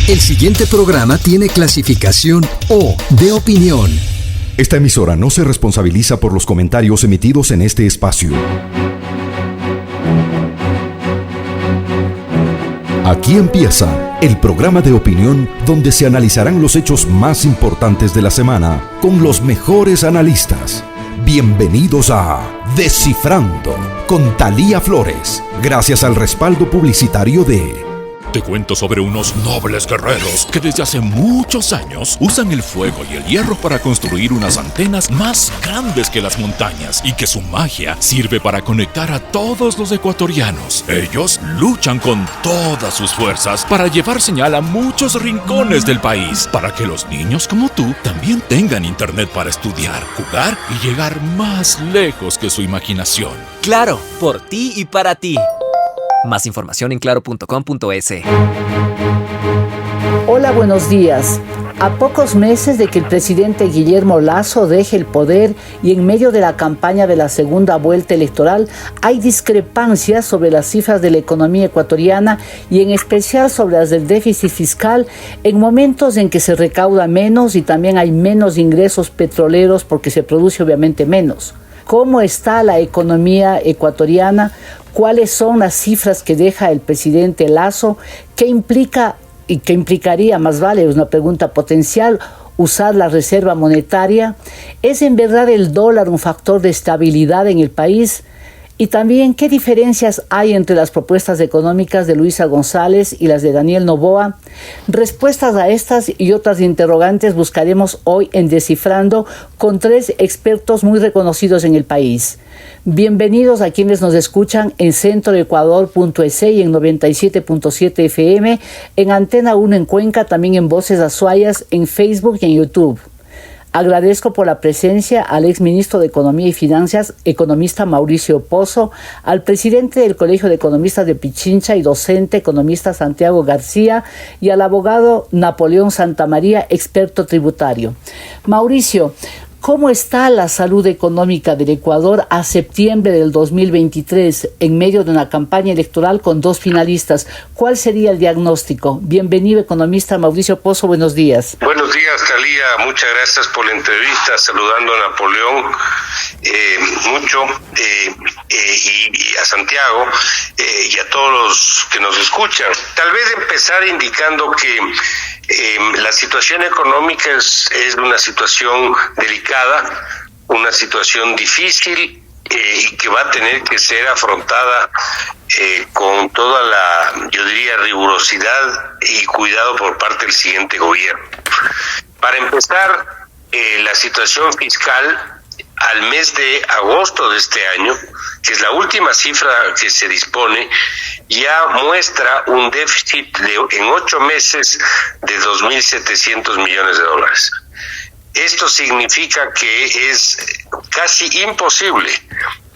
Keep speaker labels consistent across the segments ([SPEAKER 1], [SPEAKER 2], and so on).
[SPEAKER 1] El siguiente programa tiene clasificación O de opinión.
[SPEAKER 2] Esta emisora no se responsabiliza por los comentarios emitidos en este espacio. Aquí empieza el programa de opinión donde se analizarán los hechos más importantes de la semana con los mejores analistas. Bienvenidos a Descifrando con Thalía Flores, gracias al respaldo publicitario de...
[SPEAKER 3] Te cuento sobre unos nobles guerreros que desde hace muchos años usan el fuego y el hierro para construir unas antenas más grandes que las montañas y que su magia sirve para conectar a todos los ecuatorianos. Ellos luchan con todas sus fuerzas para llevar señal a muchos rincones del país, para que los niños como tú también tengan internet para estudiar, jugar y llegar más lejos que su imaginación.
[SPEAKER 4] Claro, por ti y para ti. Más información en claro.com.es.
[SPEAKER 5] Hola, buenos días. A pocos meses de que el presidente Guillermo Lasso deje el poder y en medio de la campaña de la segunda vuelta electoral, hay discrepancias sobre las cifras de la economía ecuatoriana y en especial sobre las del déficit fiscal en momentos en que se recauda menos y también hay menos ingresos petroleros porque se produce obviamente menos. ¿Cómo está la economía ecuatoriana? ¿Cuáles son las cifras que deja el presidente Lasso? ¿Qué implica y qué implicaría, más vale, es una pregunta potencial, usar la reserva monetaria? ¿Es en verdad el dólar un factor de estabilidad en el país? Y también, ¿qué diferencias hay entre las propuestas económicas de Luisa González y las de Daniel Noboa? Respuestas a estas y otras interrogantes buscaremos hoy en Descifrando con 3 expertos muy reconocidos en el país. Bienvenidos a quienes nos escuchan en centroecuador.es y en 97.7 FM, en Antena 1 en Cuenca, también en Voces Azuayas, en Facebook y en YouTube. Agradezco por la presencia al exministro de Economía y Finanzas, economista Mauricio Pozo, al presidente del Colegio de Economistas de Pichincha y docente economista Santiago García y al abogado Napoleón Santamaría, experto tributario. Mauricio, ¿cómo está la salud económica del Ecuador a septiembre del 2023 en medio de una campaña electoral con 2 finalistas? ¿Cuál sería el diagnóstico? Bienvenido, economista Mauricio Pozo, buenos días.
[SPEAKER 6] Buenos días, Thalía, muchas gracias por la entrevista, saludando a Napoleón y a Santiago y a todos los que nos escuchan. Tal vez empezar indicando que la situación económica es una situación delicada, una situación difícil y que va a tener que ser afrontada con toda la, yo diría, rigurosidad y cuidado por parte del siguiente gobierno. Para empezar, la situación fiscal al mes de agosto de este año, que es la última cifra que se dispone, ya muestra un déficit en 8 meses de 2.700 millones de dólares. Esto significa que es casi imposible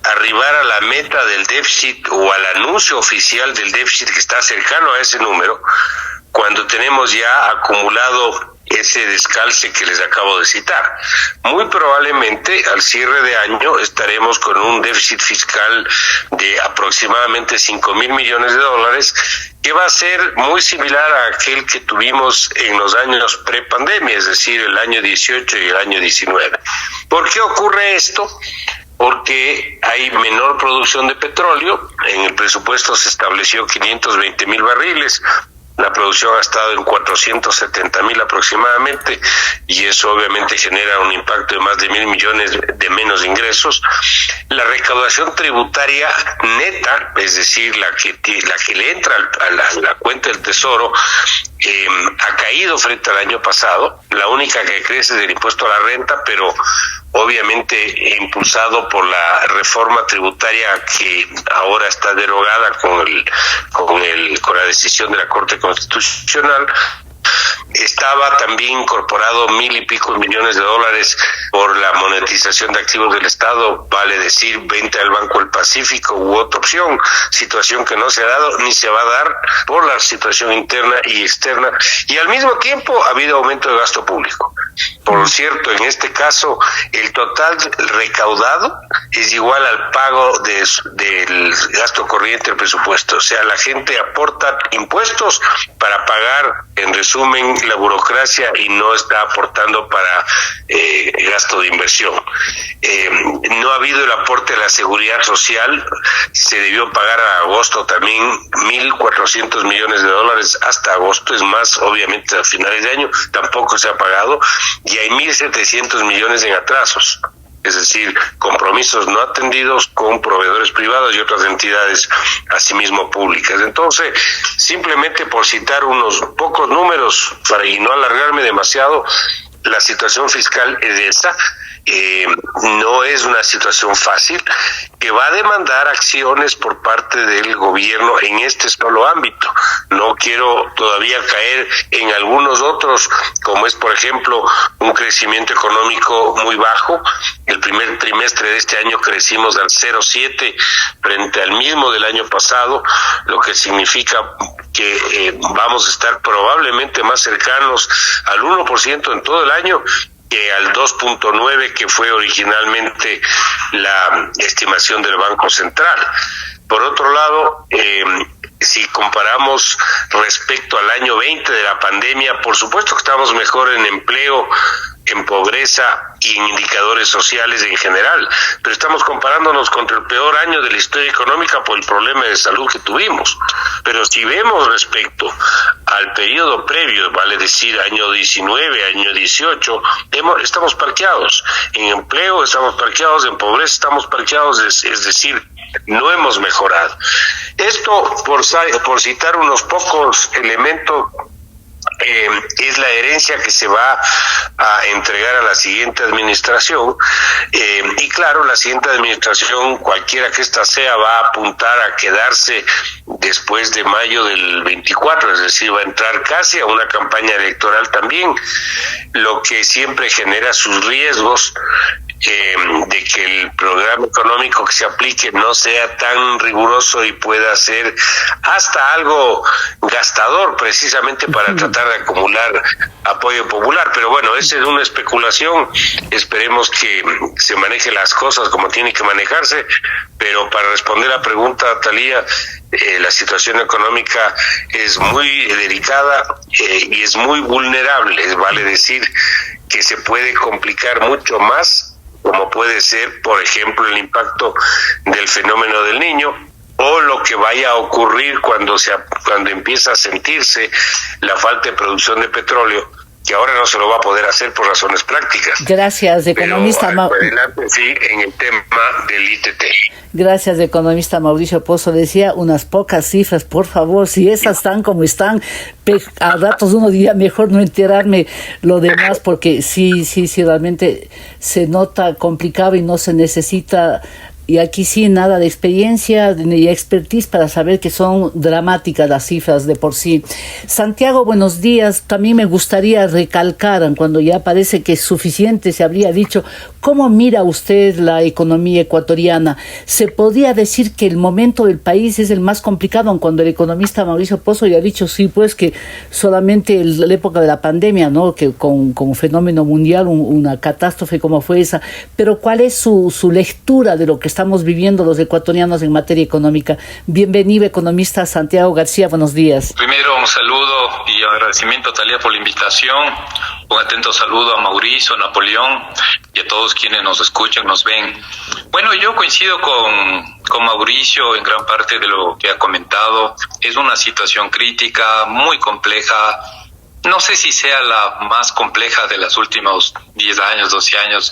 [SPEAKER 6] arribar a la meta del déficit o al anuncio oficial del déficit que está cercano a ese número, cuando tenemos ya acumulado ese descalce que les acabo de citar. Muy probablemente al cierre de año estaremos con un déficit fiscal de aproximadamente 5.000 millones de dólares, que va a ser muy similar a aquel que tuvimos en los años prepandemia, es decir, el año 18 y el año 19. ¿Por qué ocurre esto? Porque hay menor producción de petróleo. En el presupuesto se estableció 520.000 barriles. La producción ha estado en 470.000 aproximadamente, y eso obviamente genera un impacto de más de 1.000 millones de menos ingresos. La recaudación tributaria neta, es decir, la que le entra a la cuenta del Tesoro, ha caído frente al año pasado. La única que crece es el impuesto a la renta, pero obviamente impulsado por la reforma tributaria que ahora está derogada con la decisión de la Corte Constitucional. Estaba también incorporado 1.000 y pico millones de dólares por la monetización de activos del Estado, vale decir, venta al Banco del Pacífico u otra opción, situación que no se ha dado ni se va a dar por la situación interna y externa, y al mismo tiempo ha habido aumento de gasto público. Por cierto, en este caso, el total recaudado es igual al pago del gasto corriente del presupuesto, o sea, la gente aporta impuestos para pagar En resumen, la burocracia y no está aportando para gasto de inversión. No ha habido el aporte a la seguridad social. Se debió pagar a agosto también $1,400 millones hasta agosto. Es más, obviamente a finales de año tampoco se ha pagado, y hay 1,700 millones en atrasos. Es decir, compromisos no atendidos con proveedores privados y otras entidades asimismo públicas. Entonces, simplemente por citar unos pocos números y no alargarme demasiado, la situación fiscal es esa. No es una situación fácil, que va a demandar acciones por parte del gobierno en este solo ámbito. No quiero todavía caer en algunos otros, como es, por ejemplo, un crecimiento económico muy bajo. El primer trimestre de este año crecimos al 0,7 frente al mismo del año pasado, lo que significa que vamos a estar probablemente más cercanos al 1% en todo el año que al 2.9 que fue originalmente la estimación del Banco Central. Por otro lado, si comparamos respecto al año 20 de la pandemia, por supuesto que estamos mejor en empleo, en pobreza y en indicadores sociales en general, pero estamos comparándonos contra el peor año de la historia económica por el problema de salud que tuvimos. Pero si vemos respecto al periodo previo, vale decir año 19, año 18, estamos parqueados. En empleo estamos parqueados, en pobreza estamos parqueados, es decir, no hemos mejorado. Esto, por citar unos pocos elementos, es la herencia que se va a entregar a la siguiente administración, y claro, la siguiente administración, cualquiera que ésta sea, va a apuntar a quedarse después de mayo del 24, es decir, va a entrar casi a una campaña electoral también, lo que siempre genera sus riesgos de que el programa económico que se aplique no sea tan riguroso y pueda ser hasta algo gastador, precisamente para tratar de acumular apoyo popular. Pero bueno, esa es una especulación. Esperemos que se manejen las cosas como tienen que manejarse. Pero para responder a la pregunta, Thalía, la situación económica es muy delicada y es muy vulnerable. Vale decir que se puede complicar mucho más, como puede ser, por ejemplo, el impacto del fenómeno del Niño, o lo que vaya a ocurrir cuando empieza a sentirse la falta de producción de petróleo, que ahora no se lo va a poder hacer por razones prácticas.
[SPEAKER 5] Gracias, economista.
[SPEAKER 6] Adelante, sí, en el tema del ITT.
[SPEAKER 5] Gracias, economista Mauricio Pozo. Decía unas pocas cifras, por favor, si esas están como están, a ratos uno diría mejor no enterarme lo demás, porque sí, realmente se nota complicado y no se necesita. Y aquí sí, nada de experiencia ni expertise para saber que son dramáticas las cifras de por sí. Santiago, buenos días. También me gustaría recalcar, cuando ya parece que es suficiente, se habría dicho, ¿cómo mira usted la economía ecuatoriana? Se podría decir que el momento del país es el más complicado, cuando el economista Mauricio Pozo ya ha dicho, sí, pues que solamente la época de la pandemia, ¿no? Que con un fenómeno mundial, una catástrofe como fue esa. Pero ¿cuál es su lectura de lo que estamos viviendo los ecuatorianos en materia económica? Bienvenido, economista Santiago García, buenos días.
[SPEAKER 7] Primero, un saludo y agradecimiento a Thalía por la invitación. Un atento saludo a Mauricio, Napoleón y a todos quienes nos escuchan, nos ven. Bueno, yo coincido con Mauricio en gran parte de lo que ha comentado. Es una situación crítica, muy compleja. No sé si sea la más compleja de los últimos 10 años, 12 años.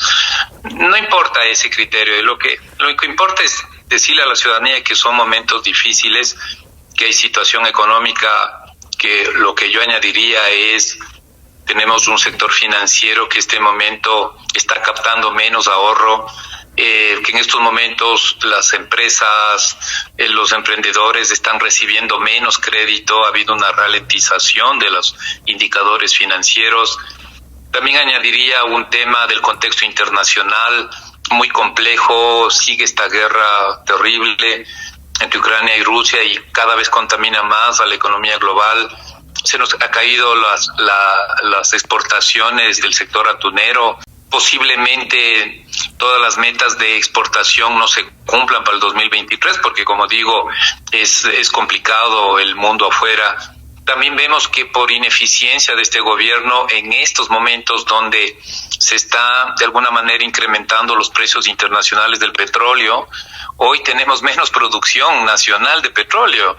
[SPEAKER 7] No importa ese criterio. Lo que importa es decirle a la ciudadanía que son momentos difíciles, que hay situación económica, que lo que yo añadiría es, tenemos un sector financiero que este momento está captando menos ahorro, que en estos momentos las empresas, los emprendedores están recibiendo menos crédito, ha habido una ralentización de los indicadores financieros. También añadiría un tema del contexto internacional muy complejo, sigue esta guerra terrible entre Ucrania y Rusia y cada vez contamina más a la economía global. Se nos ha caído las exportaciones del sector atunero. Posiblemente todas las metas de exportación no se cumplan para el 2023 porque, como digo, es complicado el mundo afuera. También vemos que por ineficiencia de este gobierno en estos momentos donde se está de alguna manera incrementando los precios internacionales del petróleo, hoy tenemos menos producción nacional de petróleo.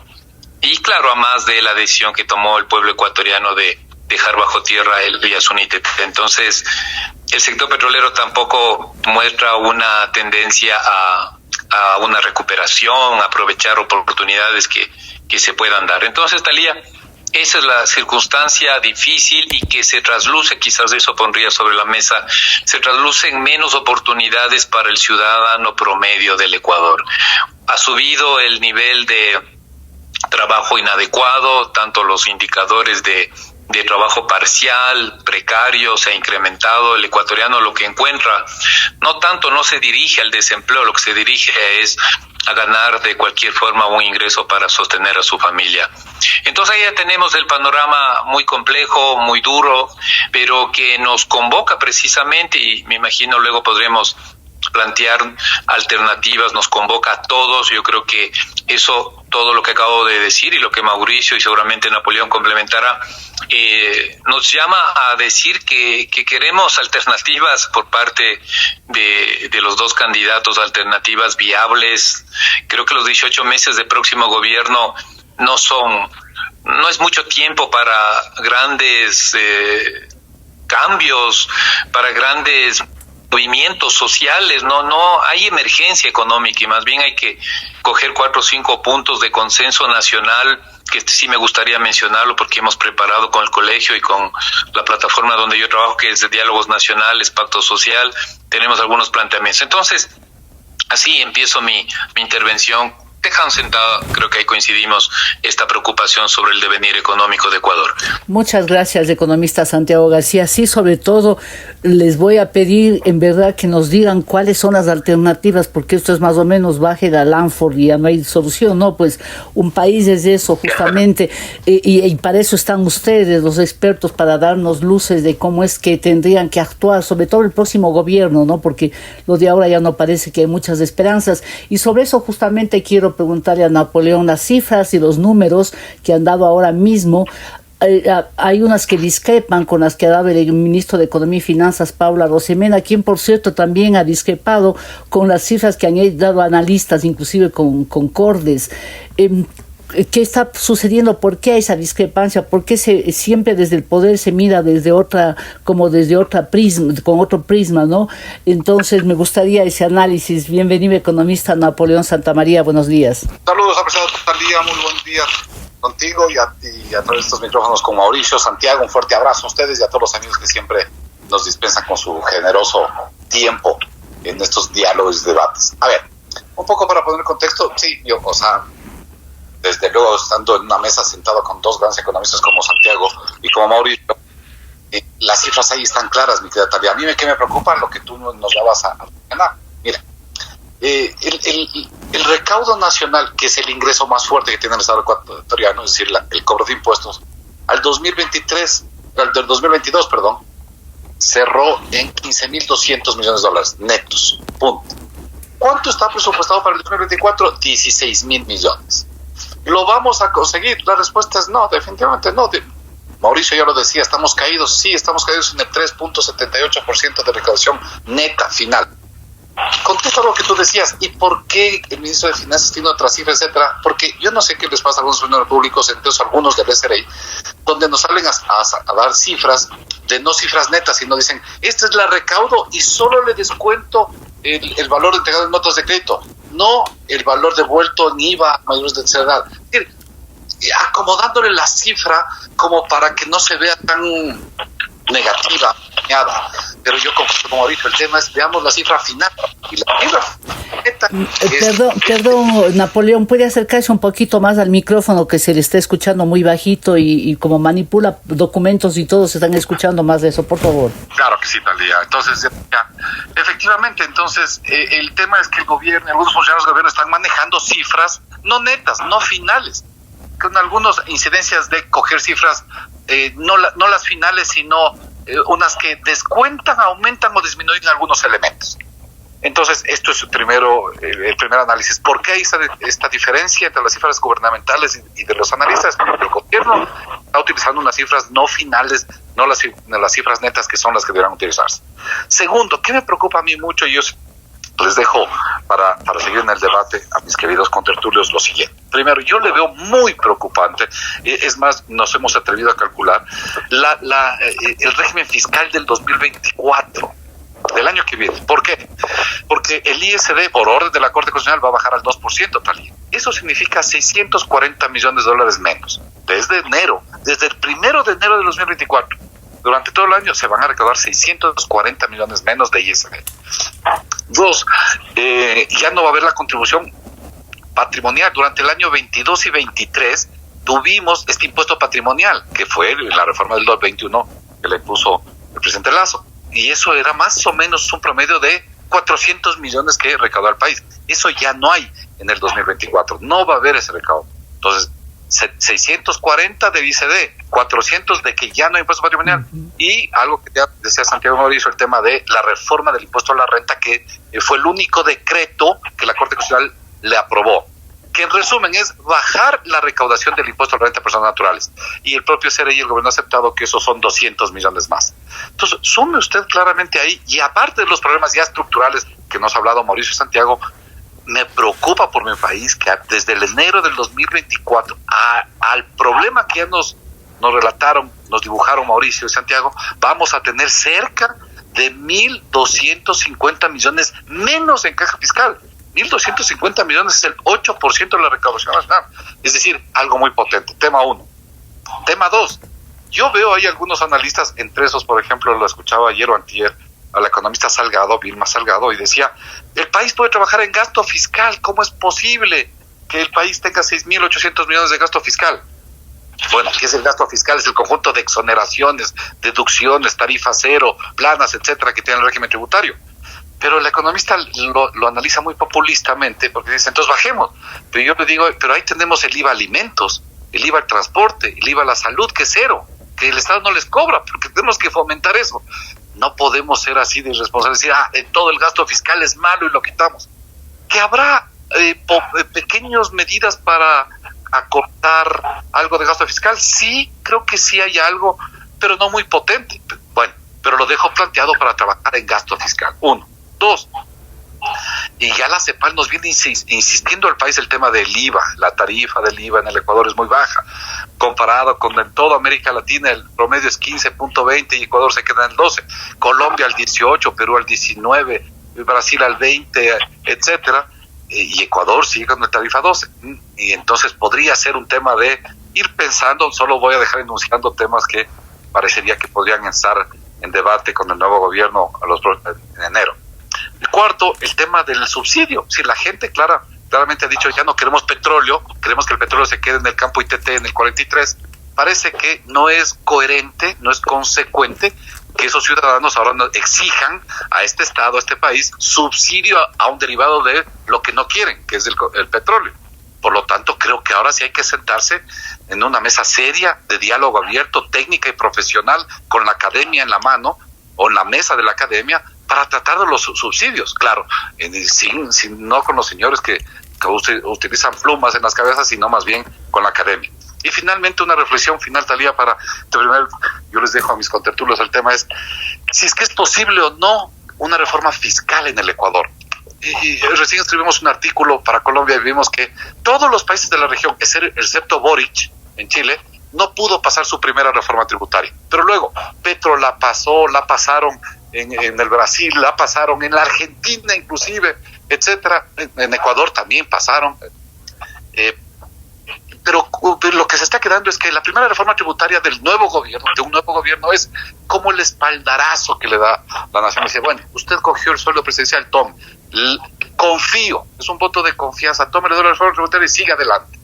[SPEAKER 7] Y claro, a más de la decisión que tomó el pueblo ecuatoriano de dejar bajo tierra el Yasuní. Entonces, el sector petrolero tampoco muestra una tendencia a una recuperación, a aprovechar oportunidades que se puedan dar. Entonces, Thalía, esa es la circunstancia difícil y que se trasluce, quizás eso pondría sobre la mesa, se traslucen menos oportunidades para el ciudadano promedio del Ecuador. Ha subido el nivel de trabajo inadecuado, tanto los indicadores de trabajo parcial, precario, se ha incrementado. El ecuatoriano lo que encuentra, no se dirige al desempleo, lo que se dirige es a ganar de cualquier forma un ingreso para sostener a su familia. Entonces ahí ya tenemos el panorama muy complejo, muy duro, pero que nos convoca precisamente, y me imagino luego podremos plantear alternativas, nos convoca a todos. Yo creo que eso, todo lo que acabo de decir y lo que Mauricio y seguramente Napoleón complementará, nos llama a decir que queremos alternativas por parte de los dos candidatos, alternativas viables. Creo que los 18 meses de próximo gobierno no es mucho tiempo para grandes cambios, para grandes movimientos sociales. No hay emergencia económica y más bien hay que coger 4 o 5 puntos de consenso nacional, que sí me gustaría mencionarlo porque hemos preparado con el colegio y con la plataforma donde yo trabajo, que es de Diálogos Nacionales, Pacto Social. Tenemos algunos planteamientos. Entonces, así empiezo mi intervención. Dejan sentada, creo que ahí coincidimos, esta preocupación sobre el devenir económico de Ecuador.
[SPEAKER 5] Muchas gracias, economista Santiago García. Sí, sobre todo les voy a pedir en verdad que nos digan cuáles son las alternativas, porque esto es más o menos baje de Lanford y ya no hay solución, ¿no? Pues un país es eso justamente, y para eso están ustedes, los expertos, para darnos luces de cómo es que tendrían que actuar, sobre todo el próximo gobierno, ¿no? Porque lo de ahora ya no parece que hay muchas esperanzas. Y sobre eso justamente quiero preguntarle a Napoleón las cifras y los números que han dado ahora mismo. Hay unas que discrepan con las que ha dado el ministro de Economía y Finanzas, Paula Rosemena, quien por cierto también ha discrepado con las cifras que han dado analistas, inclusive con Cordes. ¿Qué está sucediendo? ¿Por qué hay esa discrepancia? ¿Por qué siempre desde el poder se mira desde otra prisma, con otro prisma, ¿no? Entonces me gustaría ese análisis. Bienvenido, economista Napoleón Santamaría, buenos días.
[SPEAKER 8] Saludos, apreciado Thalía, muy buen día contigo y a través de estos micrófonos con Mauricio, Santiago, un fuerte abrazo a ustedes y a todos los amigos que siempre nos dispensan con su generoso tiempo en estos diálogos y debates. A ver, un poco para poner contexto, sí, desde luego, estando en una mesa sentado con dos grandes economistas como Santiago y como Mauricio, las cifras ahí están claras, mi querida Thalía. A mí que me preocupa lo que tú nos dabas a mencionar. Mira, el recaudo nacional, que es el ingreso más fuerte que tiene el Estado ecuatoriano, es decir, el cobro de impuestos, al 2022, cerró en $15,200 millones netos. Punto. ¿Cuánto está presupuestado para el 2024? 16,000 millones. ¿Lo vamos a conseguir? La respuesta es no, definitivamente no. Mauricio ya lo decía, estamos caídos en el 3.78% de recaudación neta final. Contesto lo que tú decías, ¿y por qué el ministro de Finanzas tiene otra cifra, etcétera? Porque yo no sé qué les pasa a algunos funcionarios públicos, entonces algunos del SRI, donde nos salen a dar cifras, no cifras netas, sino dicen, esta es la recaudo y solo le descuento el valor entregado en notas de crédito, no el valor devuelto en IVA a mayores de tercera edad. Es decir, acomodándole la cifra como para que no se vea tan negativa, pero yo como ahorita el tema es, veamos la cifra final y la cifra
[SPEAKER 5] Perdón, Napoleón, ¿puede acercarse un poquito más al micrófono, que se le está escuchando muy bajito y como manipula documentos y todo, se están escuchando más de eso, por favor?
[SPEAKER 8] Claro que sí, Thalía. Entonces, efectivamente, el tema es que el gobierno, algunos funcionarios del gobierno están manejando cifras no netas, no finales, con algunas incidencias de coger cifras, no las finales, sino unas que descuentan, aumentan o disminuyen algunos elementos. Entonces, esto es el primer análisis. ¿Por qué hay esta diferencia entre las cifras gubernamentales y de los analistas? El gobierno está utilizando unas cifras no finales, no las cifras netas que son las que deberán utilizarse. Segundo, ¿qué me preocupa a mí mucho? Y yo les dejo para seguir en el debate a mis queridos contertulios lo siguiente. Primero, yo le veo muy preocupante, es más, nos hemos atrevido a calcular el régimen fiscal del 2024. Del año que viene. ¿Por qué? Porque el ISD, por orden de la Corte Constitucional, va a bajar al 2%, Talía. Eso significa $640 millones menos. Desde el 1 de enero de 2024. Durante todo el año se van a recaudar 640 millones menos de ISD. Dos, ya no va a haber la contribución patrimonial. Durante el año 22 y 23 tuvimos este impuesto patrimonial, que fue la reforma del 2021 que le puso el presidente Lasso. Y eso era más o menos un promedio de 400 millones que recaudó el país. Eso ya no hay en el 2024. No va a haber ese recaudo. Entonces, 640 de ICD, 400 de que ya no hay impuesto patrimonial. Y algo que ya decía Santiago Mauricio, el tema de la reforma del impuesto a la renta, que fue el único decreto que la Corte Constitucional le aprobó. Que en resumen es bajar la recaudación del impuesto a la renta de personas naturales. Y el propio CRI y el gobierno ha aceptado que esos son 200 millones más. Entonces, sume usted claramente ahí, y aparte de los problemas ya estructurales que nos ha hablado Mauricio y Santiago, me preocupa por mi país que desde el enero del 2024 al problema que ya nos relataron, nos dibujaron Mauricio y Santiago, vamos a tener cerca de 1.250 millones menos en caja fiscal. 1.250 millones es el 8% de la recaudación nacional. Es decir, algo muy potente. Tema 1. Tema 2. Yo veo ahí algunos analistas, entre esos, por ejemplo, lo escuchaba ayer o antier, a la economista Salgado, Vilma Salgado, y decía, el país puede trabajar en gasto fiscal. ¿Cómo es posible que el país tenga 6.800 millones de gasto fiscal? Bueno, ¿qué es el gasto fiscal? Es el conjunto de exoneraciones, deducciones, tarifa cero, planas, etcétera, que tiene el régimen tributario. Pero el economista lo analiza muy populistamente porque dice, entonces bajemos. Pero yo le digo, pero ahí tenemos el IVA alimentos, el IVA al transporte, el IVA a la salud, que es cero, que el Estado no les cobra, porque tenemos que fomentar eso. No podemos ser así de irresponsables, decir, todo el gasto fiscal es malo y lo quitamos. Que habrá pequeñas medidas para acortar algo de gasto fiscal, sí, creo que sí hay algo, pero no muy potente. Bueno, pero lo dejo planteado para trabajar en gasto fiscal. 1. 2, y ya la CEPAL nos viene insistiendo al país el tema del IVA. La tarifa del IVA en el Ecuador es muy baja, comparado con en toda América Latina el promedio es 15.20 y Ecuador se queda en el 12, Colombia al 18, Perú al 19, Brasil al 20, etcétera, y Ecuador sigue con la tarifa 12. Y entonces podría ser un tema de ir pensando, solo voy a dejar enunciando temas que parecería que podrían estar en debate con el nuevo gobierno en enero. El cuarto, el tema del subsidio. Si la gente claramente ha dicho, ya no queremos petróleo, queremos que el petróleo se quede en el campo ITT en el 43, parece que no es coherente, no es consecuente que esos ciudadanos ahora exijan a este Estado, a este país, subsidio a un derivado de lo que no quieren, que es el petróleo. Por lo tanto, creo que ahora sí hay que sentarse en una mesa seria de diálogo abierto, técnica y profesional, con la academia en la mano, o en la mesa de la academia, para tratar de los subsidios, claro, no con los señores que utilizan plumas en las cabezas, sino más bien con la academia. Y finalmente una reflexión final, Talía, para terminar, yo les dejo a mis contertulios, el tema es, si es que es posible o no una reforma fiscal en el Ecuador. Y recién escribimos un artículo para Colombia y vimos que todos los países de la región, excepto Boric en Chile, no pudo pasar su primera reforma tributaria. Pero luego, Petro la pasaron en el Brasil, la pasaron en la Argentina inclusive, etcétera, en Ecuador también pasaron. Pero lo que se está quedando es que la primera reforma tributaria de un nuevo gobierno, es como el espaldarazo que le da la nación. Dice, bueno, usted cogió el sueldo presidencial, tome, confío, es un voto de confianza, tome la reforma tributaria y siga adelante.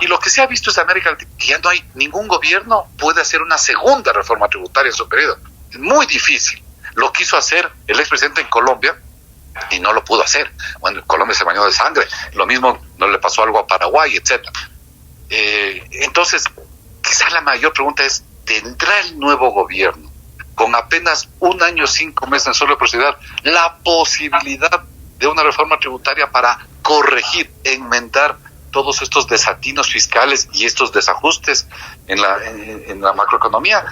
[SPEAKER 8] Y lo que se ha visto es América Latina, que ya no hay ningún gobierno puede hacer una segunda reforma tributaria en su periodo. Es muy difícil. Lo quiso hacer el expresidente en Colombia y no lo pudo hacer. Bueno, Colombia se bañó de sangre. Lo mismo no le pasó algo a Paraguay, etcétera. Entonces, quizás la mayor pregunta es, ¿tendrá el nuevo gobierno, con apenas 1 año 5 meses en solo proceder, la posibilidad de una reforma tributaria para corregir, enmendar todos estos desatinos fiscales y estos desajustes en la macroeconomía,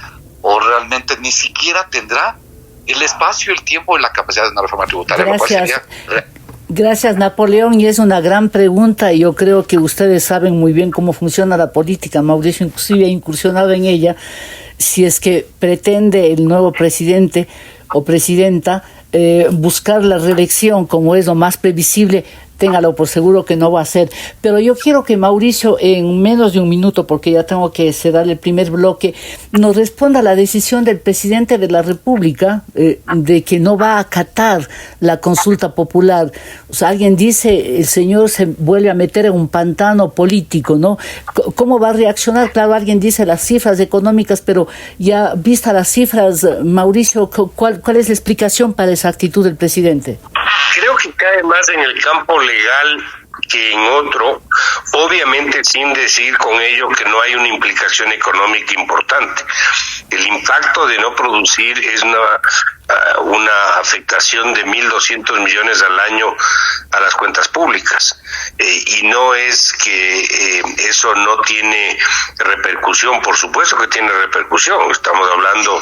[SPEAKER 8] o realmente ni siquiera tendrá el espacio, el tiempo y la capacidad de una reforma tributaria?
[SPEAKER 5] Gracias, Napoleón, y es una gran pregunta. Yo creo que ustedes saben muy bien cómo funciona la política. Mauricio inclusive ha incursionado en ella. Si es que pretende el nuevo presidente o presidenta buscar la reelección, como es lo más previsible, téngalo por seguro que no va a ser. Pero yo quiero que Mauricio, en menos de un minuto, porque ya tengo que cerrar el primer bloque, nos responda a la decisión del presidente de la República de que no va a acatar la consulta popular. O sea, alguien dice, el señor se vuelve a meter en un pantano político, ¿no? ¿Cómo va a reaccionar? Claro, alguien dice las cifras económicas, pero ya vistas las cifras, Mauricio, ¿cuál es la explicación para esa actitud del presidente?
[SPEAKER 6] Creo que cae más en el campo legal que en otro, obviamente sin decir con ello que no hay una implicación económica importante. El impacto de no producir es una afectación de 1.200 millones al año a las cuentas públicas, y no es que eso no tiene repercusión. Por supuesto que tiene repercusión. Estamos hablando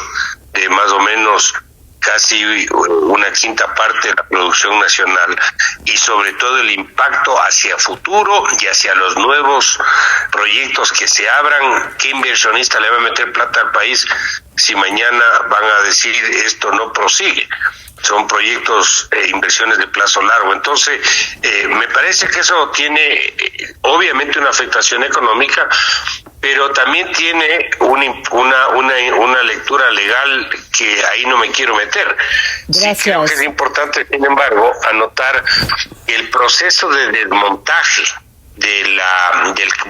[SPEAKER 6] de más o menos casi una quinta parte de la producción nacional, y sobre todo el impacto hacia futuro y hacia los nuevos proyectos que se abran. ¿Qué inversionista le va a meter plata al país si mañana van a decir esto no prosigue? Son proyectos, inversiones de plazo largo. Entonces, me parece que eso tiene obviamente una afectación económica, pero también tiene una lectura legal que ahí no me quiero meter.
[SPEAKER 5] Gracias.
[SPEAKER 6] Sí, creo que es importante, sin embargo, anotar el proceso de desmontaje del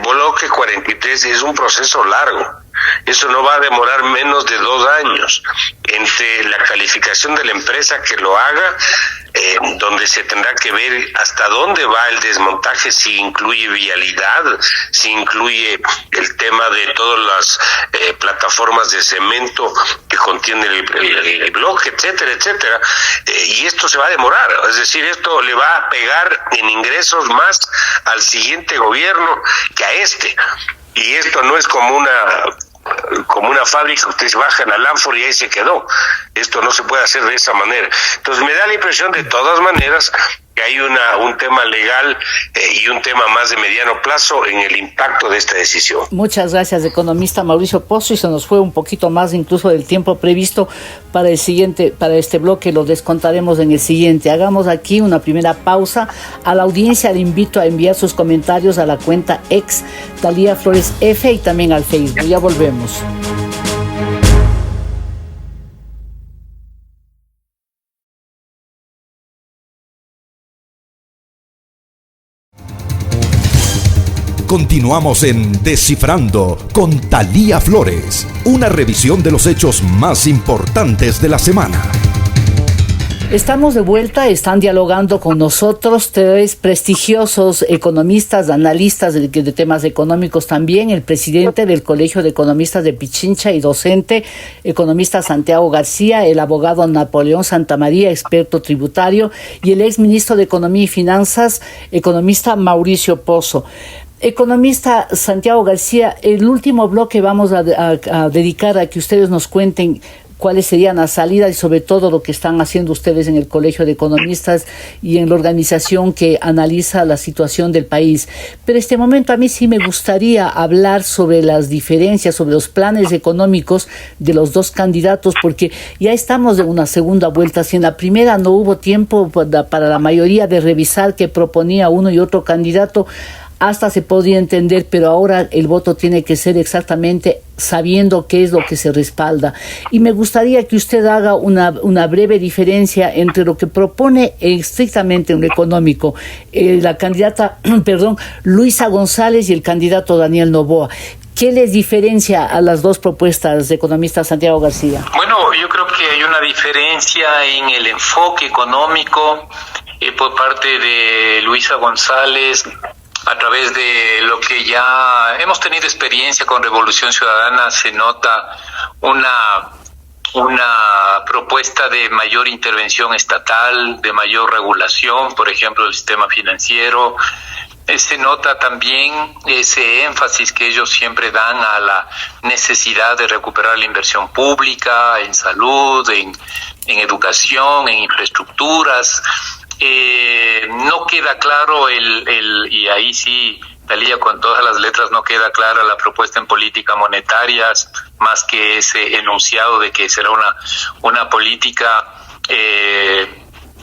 [SPEAKER 6] bloque 43 es un proceso largo. Eso no va a demorar menos de 2 años. Entre la calificación de la empresa que lo haga, donde se tendrá que ver hasta dónde va el desmontaje, si incluye vialidad, si incluye el tema de todas las plataformas de cemento que contiene el bloque, etcétera, etcétera. Y esto se va a demorar. Es decir, esto le va a pegar en ingresos más al siguiente gobierno que a este. Y esto no es como una fábrica, ustedes bajan al ánfora y ahí se quedó. Esto no se puede hacer de esa manera. Entonces me da la impresión de todas maneras que hay un tema legal y un tema más de mediano plazo en el impacto de esta decisión.
[SPEAKER 5] Muchas gracias, economista Mauricio Pozo, y se nos fue un poquito más incluso del tiempo previsto para este bloque. Lo descontaremos en el siguiente. Hagamos aquí una primera pausa. A la audiencia le invito a enviar sus comentarios a la cuenta ex Talía Flores F y también al Facebook. Ya volvemos.
[SPEAKER 2] Continuamos en Descifrando con Talía Flores, una revisión de los hechos más importantes de la semana.
[SPEAKER 5] Estamos de vuelta, están dialogando con nosotros 3 prestigiosos economistas, analistas de temas económicos también, el presidente del Colegio de Economistas de Pichincha y docente, economista Santiago García, el abogado Napoleón Santamaría, experto tributario, y el exministro de Economía y Finanzas, economista Mauricio Pozo. Economista Santiago García, el último bloque vamos a dedicar a que ustedes nos cuenten cuáles serían las salidas y sobre todo lo que están haciendo ustedes en el Colegio de Economistas y en la organización que analiza la situación del país. Pero este momento a mí sí me gustaría hablar sobre las diferencias, sobre los planes económicos de los 2 candidatos, porque ya estamos en una segunda vuelta. Si en la primera no hubo tiempo para la mayoría de revisar qué proponía uno y otro candidato, hasta se podría entender, pero ahora el voto tiene que ser exactamente sabiendo qué es lo que se respalda. Y me gustaría que usted haga una breve diferencia entre lo que propone estrictamente en lo económico la candidata, Luisa González y el candidato Daniel Noboa. ¿Qué les diferencia a las 2 propuestas de economista Santiago García?
[SPEAKER 7] Bueno, yo creo que hay una diferencia en el enfoque económico por parte de Luisa González. A través de lo que ya hemos tenido experiencia con Revolución Ciudadana, se nota una propuesta de mayor intervención estatal, de mayor regulación, por ejemplo, del sistema financiero. Se nota también ese énfasis que ellos siempre dan a la necesidad de recuperar la inversión pública en salud, en educación, en infraestructuras. No queda claro y ahí sí, Talía, con todas las letras, no queda clara la propuesta en política monetaria, más que ese enunciado de que será una política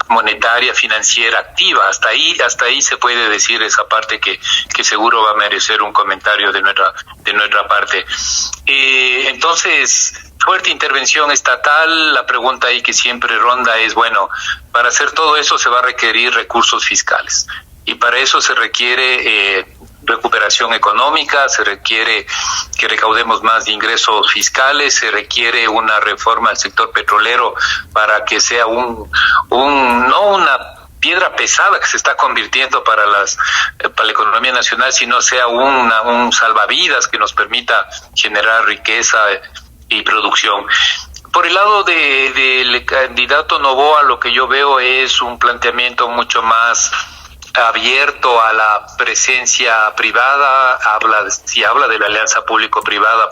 [SPEAKER 7] monetaria, financiera activa. Hasta ahí se puede decir esa parte que seguro va a merecer un comentario de nuestra parte. Entonces, fuerte intervención estatal. La pregunta ahí que siempre ronda es, bueno, para hacer todo eso se va a requerir recursos fiscales, y para eso se requiere recuperación económica, se requiere que recaudemos más de ingresos fiscales, se requiere una reforma al sector petrolero para que sea no una piedra pesada que se está convirtiendo para la economía nacional, sino sea un salvavidas que nos permita generar riqueza y producción. Por el lado del candidato Noboa, lo que yo veo es un planteamiento mucho más abierto a la presencia privada. Habla de la alianza público-privada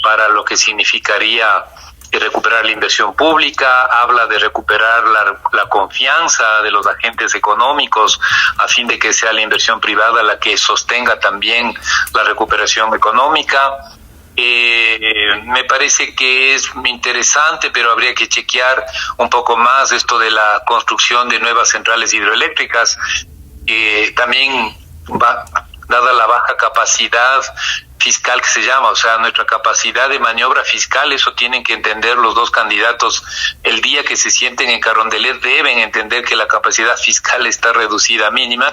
[SPEAKER 7] para lo que significaría recuperar la inversión pública, habla de recuperar la confianza de los agentes económicos a fin de que sea la inversión privada la que sostenga también la recuperación económica. Me parece que es interesante, pero habría que chequear un poco más esto de la construcción de nuevas centrales hidroeléctricas. También dada la baja capacidad fiscal que se llama, o sea, nuestra capacidad de maniobra fiscal, eso tienen que entender los dos candidatos. El día que se sienten en Carondelet deben entender que la capacidad fiscal está reducida a mínima.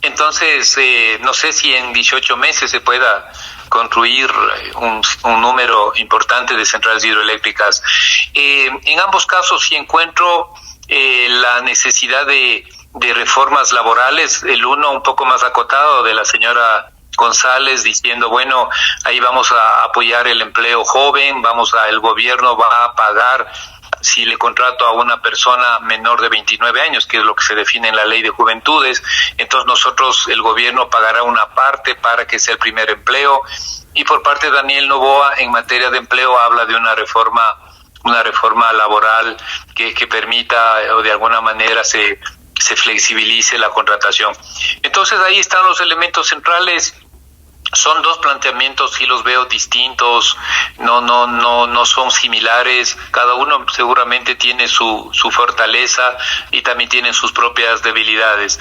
[SPEAKER 7] Entonces, no sé si en 18 meses se pueda construir un número importante de centrales hidroeléctricas. En ambos casos sí encuentro la necesidad de reformas laborales, el uno un poco más acotado de la señora González diciendo, bueno, ahí vamos a apoyar el empleo joven, el gobierno va a pagar si le contrato a una persona menor de 29 años, que es lo que se define en la ley de juventudes, entonces el gobierno pagará una parte para que sea el primer empleo. Y por parte de Daniel Noboa, en materia de empleo, habla de una reforma laboral que permita, o de alguna manera se flexibilice la contratación. Entonces ahí están los elementos centrales. Son dos planteamientos, sí los veo distintos, no son similares. Cada uno seguramente tiene su fortaleza y también tiene sus propias debilidades.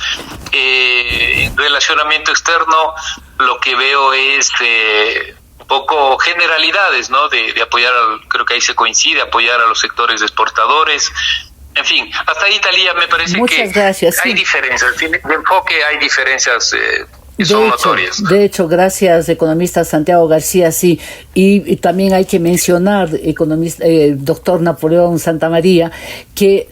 [SPEAKER 7] En relacionamiento externo, lo que veo es un poco generalidades, ¿no? De apoyar, creo que ahí se coincide, apoyar a los sectores exportadores. En fin, hasta ahí, Talía, me parece
[SPEAKER 5] Muchas gracias,
[SPEAKER 7] hay diferencias. De enfoque hay diferencias son notorias.
[SPEAKER 5] De hecho, gracias, economista Santiago García, sí. Y también hay que mencionar, doctor Napoleón Santamaría, que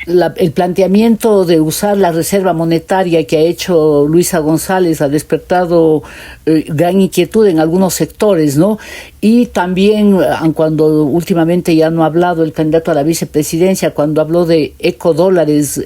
[SPEAKER 5] el planteamiento de usar la reserva monetaria que ha hecho Luisa González ha despertado gran inquietud en algunos sectores, ¿no? Y también cuando últimamente ya no ha hablado el candidato a la vicepresidencia, cuando habló de ecuadólares,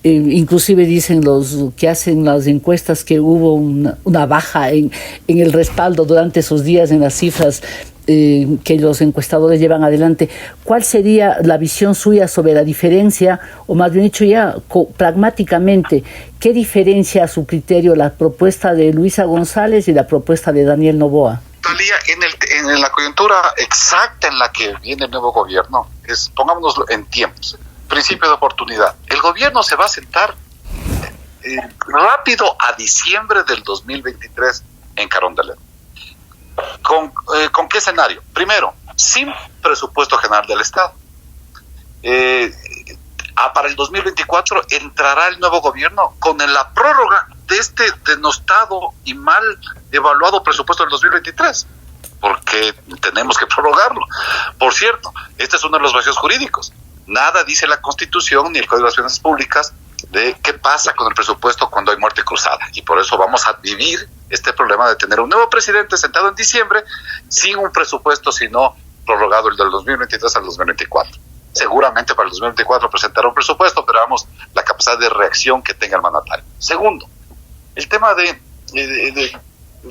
[SPEAKER 5] inclusive dicen los que hacen las encuestas que hubo una baja en el respaldo durante esos días en las cifras que los encuestadores llevan adelante. ¿Cuál sería la visión suya sobre la diferencia, o más bien dicho ya pragmáticamente, qué diferencia a su criterio la propuesta de Luisa González y la propuesta de Daniel Noboa?
[SPEAKER 8] Talía, en la coyuntura exacta en la que viene el nuevo gobierno, pongámonoslo en tiempos, principio de oportunidad. El gobierno se va a sentar rápido a diciembre del 2023 en Carondelet. ¿Con qué escenario? Primero, sin presupuesto general del Estado. Para el 2024 entrará el nuevo gobierno con la prórroga de este denostado y mal evaluado presupuesto del 2023, porque tenemos que prorrogarlo. Por cierto, este es uno de los vacíos jurídicos. Nada dice la Constitución ni el Código de las Finanzas Públicas de qué pasa con el presupuesto cuando hay muerte cruzada, y por eso vamos a vivir este problema de tener un nuevo presidente sentado en diciembre sin un presupuesto, sino prorrogado el del 2023 al 2024. Seguramente para el 2024 presentará un presupuesto, pero veamos la capacidad de reacción que tenga el mandatario. Segundo, el tema de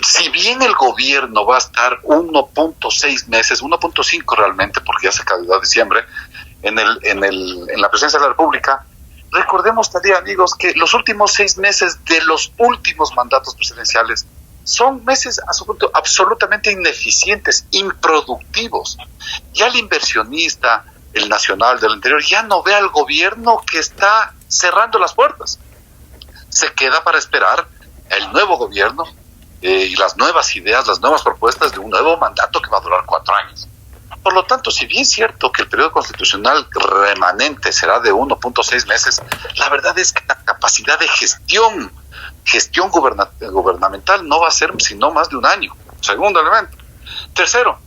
[SPEAKER 8] si bien el gobierno va a estar 1.6 meses, 1.5 realmente, porque ya se acabó diciembre, en la presidencia de la República, recordemos también, amigos, que los últimos 6 meses de los últimos mandatos presidenciales son meses absolutamente ineficientes, improductivos. Ya el inversionista, el nacional del interior, ya no ve al gobierno que está cerrando las puertas. Se queda para esperar el nuevo gobierno y las nuevas ideas, las nuevas propuestas de un nuevo mandato que va a durar 4 años. Por lo tanto, si bien es cierto que el periodo constitucional remanente será de 1.6 meses, la verdad es que la capacidad de gestión gubernamental no va a ser sino más de un año. Segundo elemento. Tercero,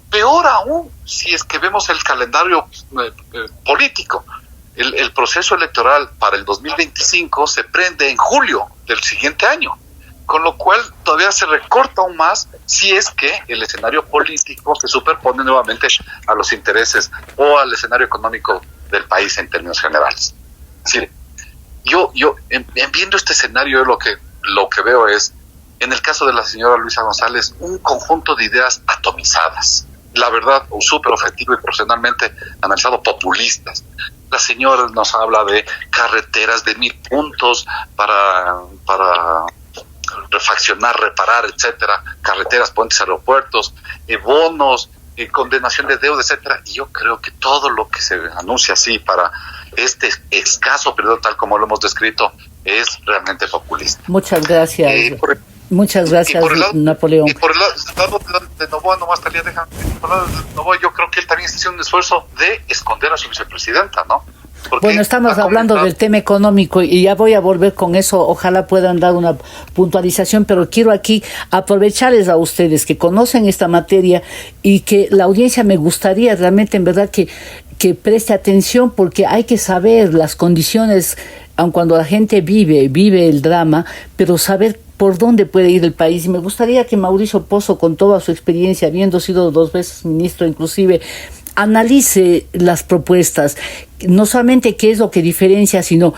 [SPEAKER 8] peor aún si es que vemos el calendario político. El proceso electoral para el 2025 se prende en julio del siguiente año, con lo cual todavía se recorta aún más si es que el escenario político se superpone nuevamente a los intereses o al escenario económico del país en términos generales. Es decir, yo viendo este escenario, lo que veo es, en el caso de la señora Luisa González, un conjunto de ideas atomizadas, la verdad, súper objetivo y profesionalmente analizado, populistas. La señora nos habla de carreteras de 1,000 puntos para refaccionar, reparar, etcétera, carreteras, puentes, aeropuertos, bonos, condenación de deuda, etcétera. Y yo creo que todo lo que se anuncia así para este escaso periodo, tal como lo hemos descrito, es realmente populista.
[SPEAKER 5] Muchas gracias. Muchas gracias, Napoleón.
[SPEAKER 8] Y por el lado de Noboa, nomás Talía, déjame. Por el lado de Noboa, yo creo que él también está haciendo un esfuerzo de esconder a su vicepresidenta, ¿no? Porque
[SPEAKER 5] bueno, estamos hablando del tema económico y ya voy a volver con eso. Ojalá puedan dar una puntualización, pero quiero aquí aprovecharles a ustedes que conocen esta materia y que la audiencia me gustaría realmente, en verdad, que preste atención, porque hay que saber las condiciones, aun cuando la gente vive el drama, pero saber por dónde puede ir el país. Y me gustaría que Mauricio Pozo, con toda su experiencia, habiendo sido 2 veces ministro inclusive, analice las propuestas, no solamente qué es lo que diferencia, sino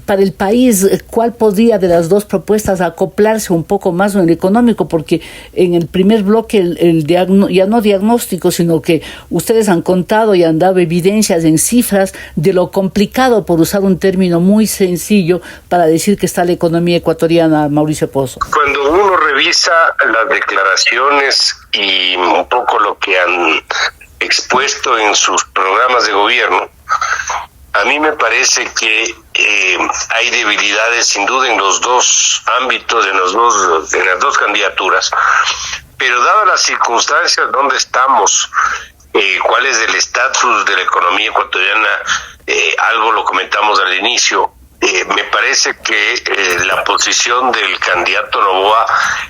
[SPEAKER 5] para el país, cuál podría de las 2 propuestas acoplarse un poco más en el económico, porque en el primer bloque ya no diagnóstico, sino que ustedes han contado y han dado evidencias en cifras de lo complicado, por usar un término muy sencillo, para decir que está la economía ecuatoriana, Mauricio Pozo.
[SPEAKER 6] Cuando uno revisa las declaraciones y un poco lo que han expuesto en sus programas de gobierno, a mí me parece que hay debilidades sin duda en los 2 ámbitos, en las dos candidaturas, pero dadas las circunstancias donde estamos, cuál es el estatus de la economía ecuatoriana, algo lo comentamos al inicio. Me parece que la posición del candidato Noboa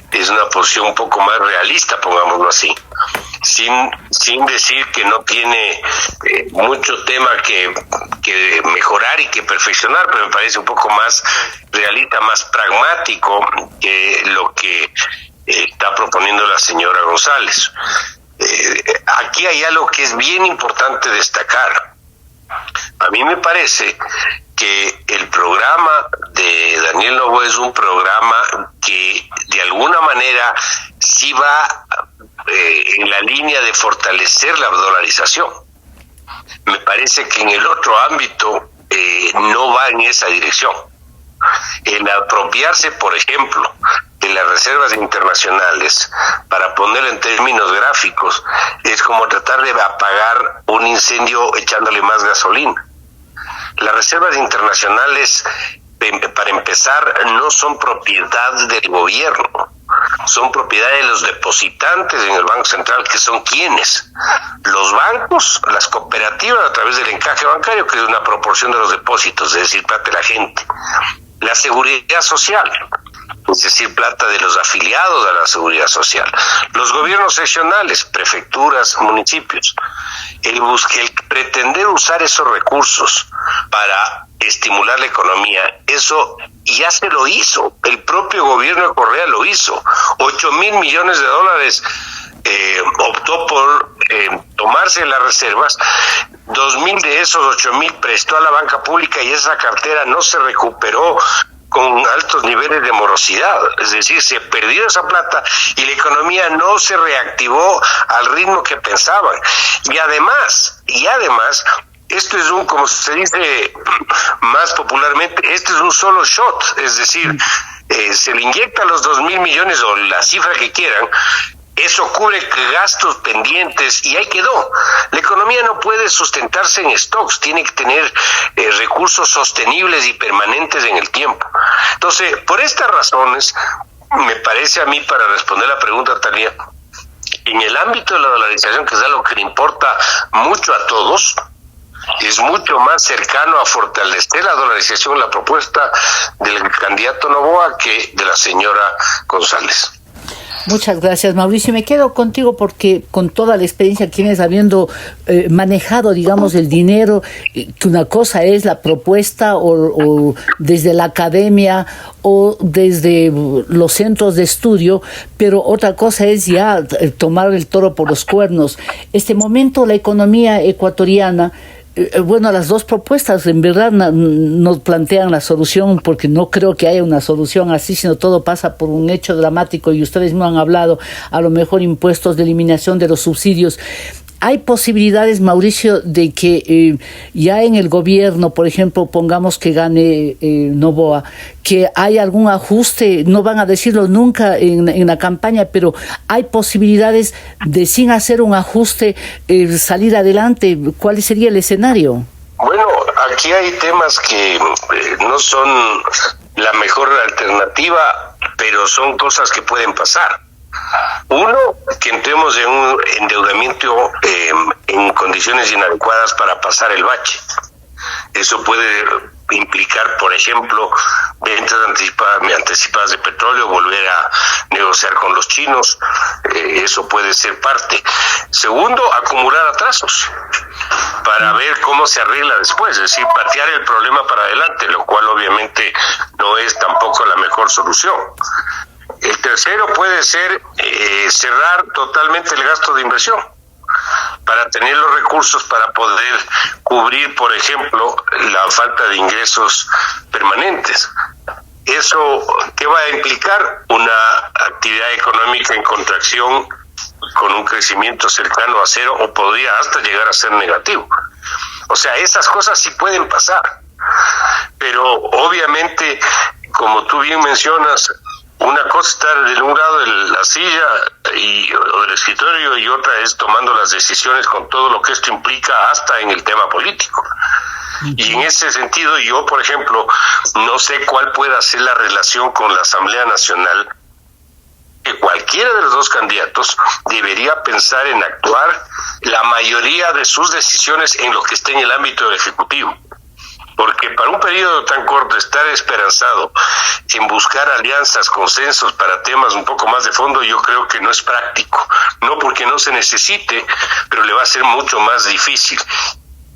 [SPEAKER 6] es una posición un poco más realista, pongámoslo así, sin decir que no tiene mucho tema que mejorar y que perfeccionar, pero me parece un poco más realista, más pragmático que lo que está proponiendo la señora González. Aquí hay algo que es bien importante destacar. A mí me parece que el programa de Daniel Noboa es un programa que de alguna manera sí va en la línea de fortalecer la dolarización. Me parece que en el otro ámbito no va en esa dirección. El apropiarse, por ejemplo, de las reservas internacionales, para ponerlo en términos gráficos, es como tratar de apagar un incendio echándole más gasolina. Las reservas internacionales, para empezar, no son propiedad del gobierno, son propiedad de los depositantes en el Banco Central, que son quienes, los bancos, las cooperativas a través del encaje bancario, que es una proporción de los depósitos, es decir, plata de la gente, la seguridad social, es decir, plata de los afiliados a la seguridad social, los gobiernos seccionales, prefecturas, municipios. El pretender usar esos recursos para estimular la economía, eso ya se lo hizo, el propio gobierno de Correa lo hizo, $8,000 millones optó por tomarse las reservas. 2.000 de esos 8.000 prestó a la banca pública y esa cartera no se recuperó con altos niveles de morosidad, es decir, se perdió esa plata y la economía no se reactivó al ritmo que pensaban. Y además, esto es como se dice más popularmente, esto es un solo shot, es decir, se le inyecta los 2.000 millones o la cifra que quieran. Eso cubre gastos pendientes y ahí quedó. La economía no puede sustentarse en stocks, tiene que tener recursos sostenibles y permanentes en el tiempo. Entonces, por estas razones, me parece a mí, para responder la pregunta, Talía, en el ámbito de la dolarización, que es algo que le importa mucho a todos, es mucho más cercano a fortalecer la dolarización, la propuesta del candidato Noboa, que de la señora González.
[SPEAKER 5] Muchas gracias, Mauricio. Me quedo contigo porque con toda la experiencia que tienes habiendo manejado, digamos, el dinero, que una cosa es la propuesta o desde la academia o desde los centros de estudio, pero otra cosa es ya tomar el toro por los cuernos. Este momento la economía ecuatoriana, bueno, las dos propuestas en verdad no plantean la solución, porque no creo que haya una solución así, sino todo pasa por un hecho dramático, y ustedes me han hablado, a lo mejor impuestos de eliminación de los subsidios. ¿Hay posibilidades, Mauricio, de que ya en el gobierno, por ejemplo, pongamos que gane Noboa, que hay algún ajuste? No van a decirlo nunca en la campaña, pero hay posibilidades de, sin hacer un ajuste, salir adelante. ¿Cuál sería el escenario?
[SPEAKER 6] Bueno, aquí hay temas que no son la mejor alternativa, pero son cosas que pueden pasar. Uno, que entremos en un endeudamiento en condiciones inadecuadas para pasar el bache. Eso puede implicar, por ejemplo, ventas anticipadas de petróleo, volver a negociar con los chinos. Eso puede ser parte. Segundo, acumular atrasos para ver cómo se arregla después, es decir, patear el problema para adelante, lo cual obviamente no es tampoco la mejor solución. El tercero puede ser cerrar totalmente el gasto de inversión para tener los recursos para poder cubrir, por ejemplo, la falta de ingresos permanentes. ¿Eso qué va a implicar? Una actividad económica en contracción con un crecimiento cercano a cero, o podría hasta llegar a ser negativo. O sea, esas cosas sí pueden pasar, pero obviamente, como tú bien mencionas, una cosa es estar de un lado de la silla o del escritorio, y otra es tomando las decisiones con todo lo que esto implica, hasta en el tema político. Y en ese sentido, yo, por ejemplo, no sé cuál pueda ser la relación con la Asamblea Nacional, que cualquiera de los dos candidatos debería pensar en actuar la mayoría de sus decisiones en lo que esté en el ámbito del Ejecutivo. Porque para un periodo tan corto, estar esperanzado en buscar alianzas, consensos para temas un poco más de fondo, yo creo que no es práctico. No porque no se necesite, pero le va a ser mucho más difícil.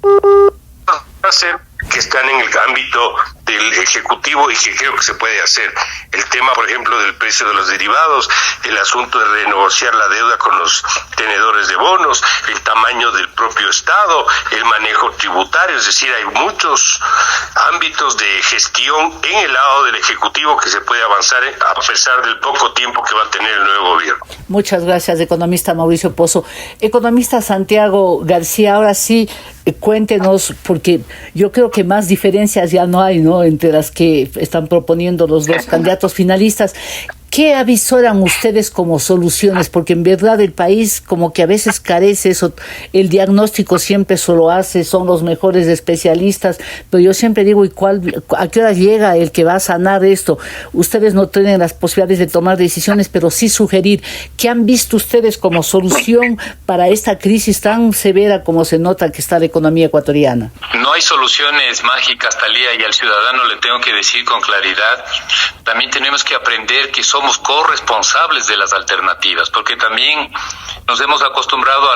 [SPEAKER 6] Va a ser que están en el ámbito del Ejecutivo y que creo que se puede hacer. El tema, por ejemplo, del precio de los derivados, el asunto de renegociar la deuda con los tenedores de bonos, el tamaño del propio Estado, el manejo tributario, es decir, hay muchos ámbitos de gestión en el lado del Ejecutivo que se puede avanzar a pesar del poco tiempo que va a tener el nuevo gobierno.
[SPEAKER 5] Muchas gracias, economista Mauricio Pozo. Economista Santiago García, ahora sí, cuéntenos, porque yo creo que más diferencias ya no hay, ¿no?, entre las que están proponiendo los dos candidatos finalistas. ¿Qué avisoran ustedes como soluciones? Porque en verdad el país como que a veces carece eso. El diagnóstico siempre solo son los mejores especialistas, pero yo siempre digo, ¿a qué hora llega el que va a sanar esto? Ustedes no tienen las posibilidades de tomar decisiones, pero sí sugerir. ¿Qué han visto ustedes como solución para esta crisis tan severa como se nota que está la economía ecuatoriana?
[SPEAKER 7] No hay soluciones mágicas, Talía, y al ciudadano le tengo que decir con claridad, también tenemos que aprender que somos somos corresponsables de las alternativas, porque también nos hemos acostumbrado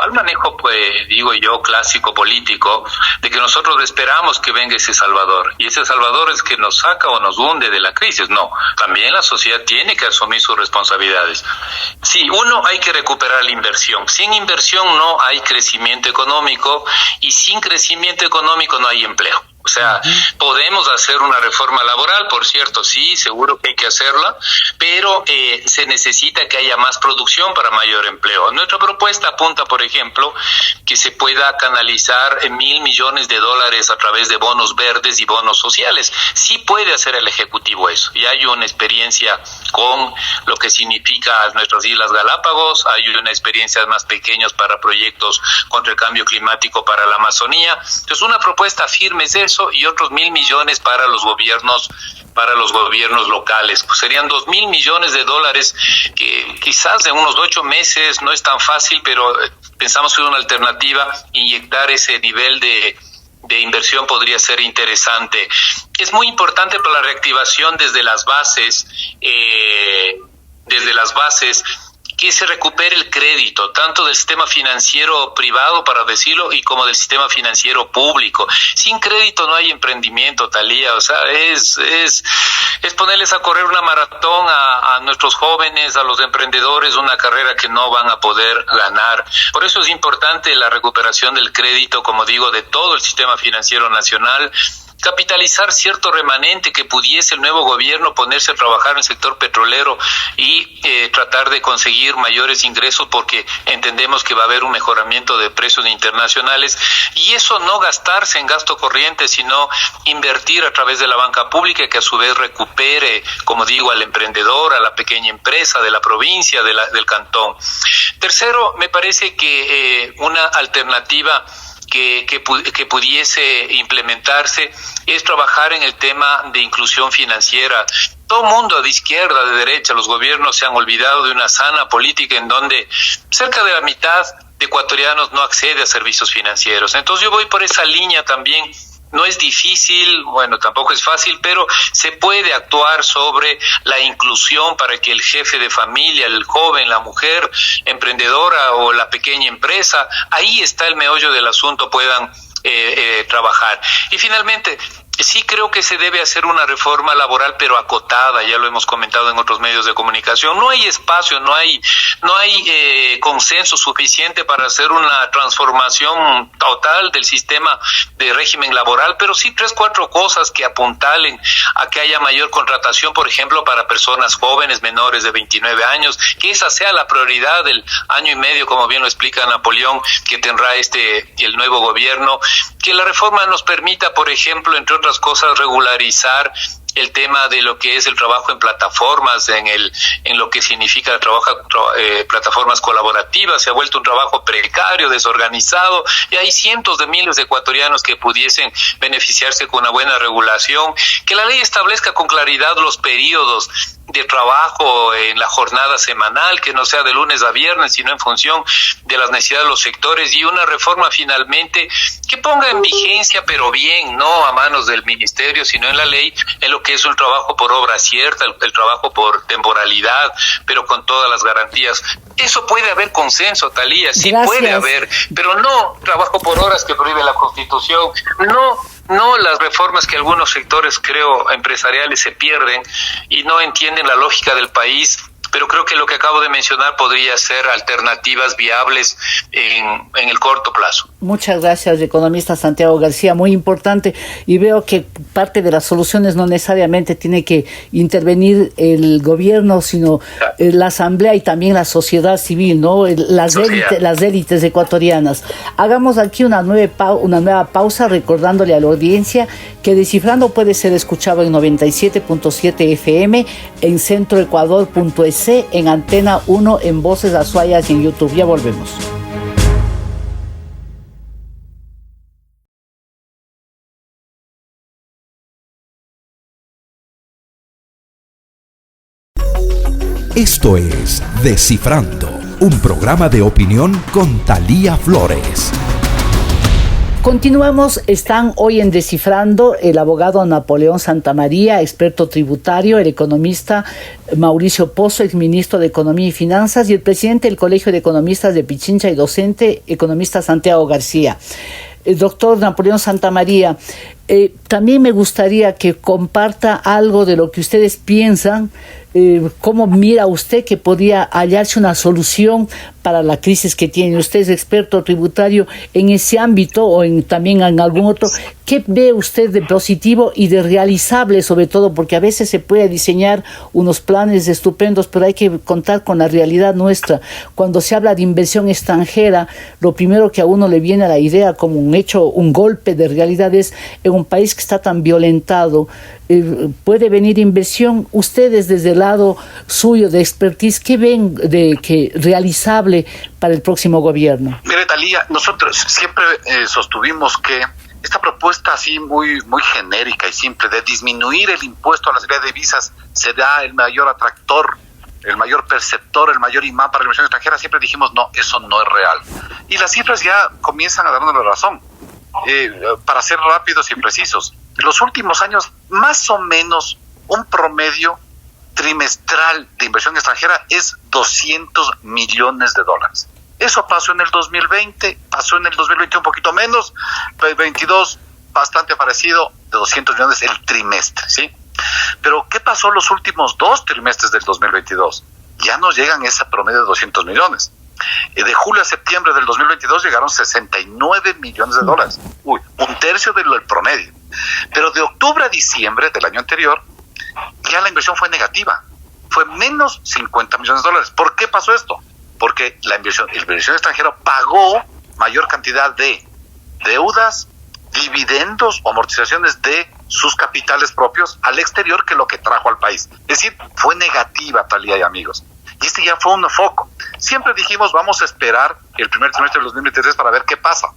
[SPEAKER 7] al manejo, pues, digo yo, clásico político, de que nosotros esperamos que venga ese Salvador, y ese Salvador es que nos saca o nos hunde de la crisis. No, también la sociedad tiene que asumir sus responsabilidades. Sí, hay que recuperar la inversión. Sin inversión no hay crecimiento económico, y sin crecimiento económico no hay empleo. O sea, podemos hacer una reforma laboral, por cierto, sí, seguro que hay que hacerla, pero se necesita que haya más producción para mayor empleo. Nuestra propuesta apunta, por ejemplo, que se pueda canalizar $1,000 millones a través de bonos verdes y bonos sociales. Sí puede hacer el Ejecutivo eso. Y hay una experiencia con lo que significa nuestras Islas Galápagos, hay una experiencia más pequeñas para proyectos contra el cambio climático para la Amazonía. Entonces, una propuesta firme es eso, y otros $1,000 millones para los gobiernos locales. Pues serían $2,000 millones, que quizás en unos 8 meses no es tan fácil, pero pensamos que es una alternativa. Inyectar ese nivel de inversión podría ser interesante. Es muy importante para la reactivación desde las bases, que se recupere el crédito, tanto del sistema financiero privado, para decirlo, y como del sistema financiero público. Sin crédito no hay emprendimiento, Thalía. O sea, es ponerles a correr una maratón a nuestros jóvenes, a los emprendedores, una carrera que no van a poder ganar. Por eso es importante la recuperación del crédito, como digo, de todo el sistema financiero nacional. Capitalizar cierto remanente que pudiese el nuevo gobierno ponerse a trabajar en el sector petrolero y tratar de conseguir mayores ingresos, porque entendemos que va a haber un mejoramiento de precios internacionales, y eso no gastarse en gasto corriente, sino invertir a través de la banca pública, que a su vez recupere, como digo, al emprendedor, a la pequeña empresa de la provincia, del cantón. Tercero, me parece que una alternativa que pudiese implementarse es trabajar en el tema de inclusión financiera. Todo mundo, de izquierda, de derecha, los gobiernos se han olvidado de una sana política en donde cerca de la mitad de ecuatorianos no accede a servicios financieros. Entonces yo voy por esa línea también. No es difícil, bueno, tampoco es fácil, pero se puede actuar sobre la inclusión para que el jefe de familia, el joven, la mujer emprendedora o la pequeña empresa, ahí está el meollo del asunto, puedan trabajar. Y finalmente, sí creo que se debe hacer una reforma laboral, pero acotada, ya lo hemos comentado en otros medios de comunicación. No hay espacio, no hay consenso suficiente para hacer una transformación total del sistema de régimen laboral, pero sí 3-4 cosas que apuntalen a que haya mayor contratación, por ejemplo, para personas jóvenes menores de 29 años, que esa sea la prioridad del año y medio, como bien lo explica Napoleón, que tendrá el nuevo gobierno. Que la reforma nos permita, por ejemplo, entre otras cosas, regularizar el tema de lo que es el trabajo en plataformas, en lo que significa el trabajo plataformas colaborativas. Se ha vuelto un trabajo precario, desorganizado, y hay cientos de miles de ecuatorianos que pudiesen beneficiarse con una buena regulación. Que la ley establezca con claridad los periodos de trabajo en la jornada semanal, que no sea de lunes a viernes, sino en función de las necesidades de los sectores, y una reforma finalmente que ponga en vigencia, pero bien, no a manos del ministerio, sino en la ley, en lo que es un trabajo por obra cierta, el trabajo por temporalidad, pero con todas las garantías. Eso puede haber consenso, Thalía, sí. Gracias. Puede haber, pero no trabajo por horas que prohíbe la Constitución, no las reformas que algunos sectores, creo, empresariales se pierden y no entienden la lógica del país. Pero creo que lo que acabo de mencionar podría ser alternativas viables en el corto plazo. Muchas gracias, economista Santiago García, muy importante. Y veo que parte de las soluciones no necesariamente tiene que intervenir el gobierno, sino la asamblea y también la sociedad civil, ¿no? Las élites ecuatorianas. Hagamos aquí una nueva pausa, recordándole a la audiencia que Descifrando puede ser escuchado en 97.7 FM, en centroecuador.es, en Antena 1, en Voces Azuayas y en YouTube. Ya volvemos.
[SPEAKER 2] Esto es Descifrando, un programa de opinión con Thalía Flores.
[SPEAKER 5] Continuamos, están hoy en Descifrando el abogado Napoleón Santamaría, experto tributario, el economista Mauricio Pozo, exministro de Economía y Finanzas, y el presidente del Colegio de Economistas de Pichincha y docente, economista Santiago García. Doctor Napoleón Santamaría, también me gustaría que comparta algo de lo que ustedes piensan. ¿Cómo mira usted que podría hallarse una solución para la crisis que tiene? Usted es experto tributario en ese ámbito o también en algún otro. ¿Qué ve usted de positivo y de realizable, sobre todo? Porque a veces se puede diseñar unos planes estupendos, pero hay que contar con la realidad nuestra. Cuando se habla de inversión extranjera, lo primero que a uno le viene a la idea como un hecho, un golpe de realidad es en un país que está tan violentado, puede venir inversión. Ustedes desde el lado suyo de expertise, ¿qué ven de que realizable para el próximo gobierno?
[SPEAKER 8] Mire, Talía, nosotros siempre sostuvimos que esta propuesta así muy genérica y simple de disminuir el impuesto a la salida de divisas será el mayor atractor, el mayor perceptor, el mayor imán para la inversión extranjera. Siempre dijimos, no, eso no es real. Y las cifras ya comienzan a darnos la razón. Para ser rápidos y precisos, en los últimos años, más o menos un promedio trimestral de inversión extranjera es 200 millones de dólares. Eso pasó en el 2020, pasó en el 2021 un poquito menos, pero el 2022 bastante parecido, de 200 millones el trimestre, ¿sí? Pero ¿qué pasó los últimos 2 trimestres del 2022? Ya no llegan a ese promedio de 200 millones. De julio a septiembre del 2022 llegaron 69 millones de dólares. Un tercio del promedio. Pero de octubre a diciembre del año anterior, ya la inversión fue negativa. Fue menos 50 millones de dólares. ¿Por qué pasó esto? Porque el inversión extranjera pagó mayor cantidad de deudas, dividendos o amortizaciones de sus capitales propios al exterior que lo que trajo al país. Es decir, fue negativa, Talía y amigos. Y este ya fue un foco. Siempre dijimos, vamos a esperar el primer trimestre del 2023 para ver qué pasa.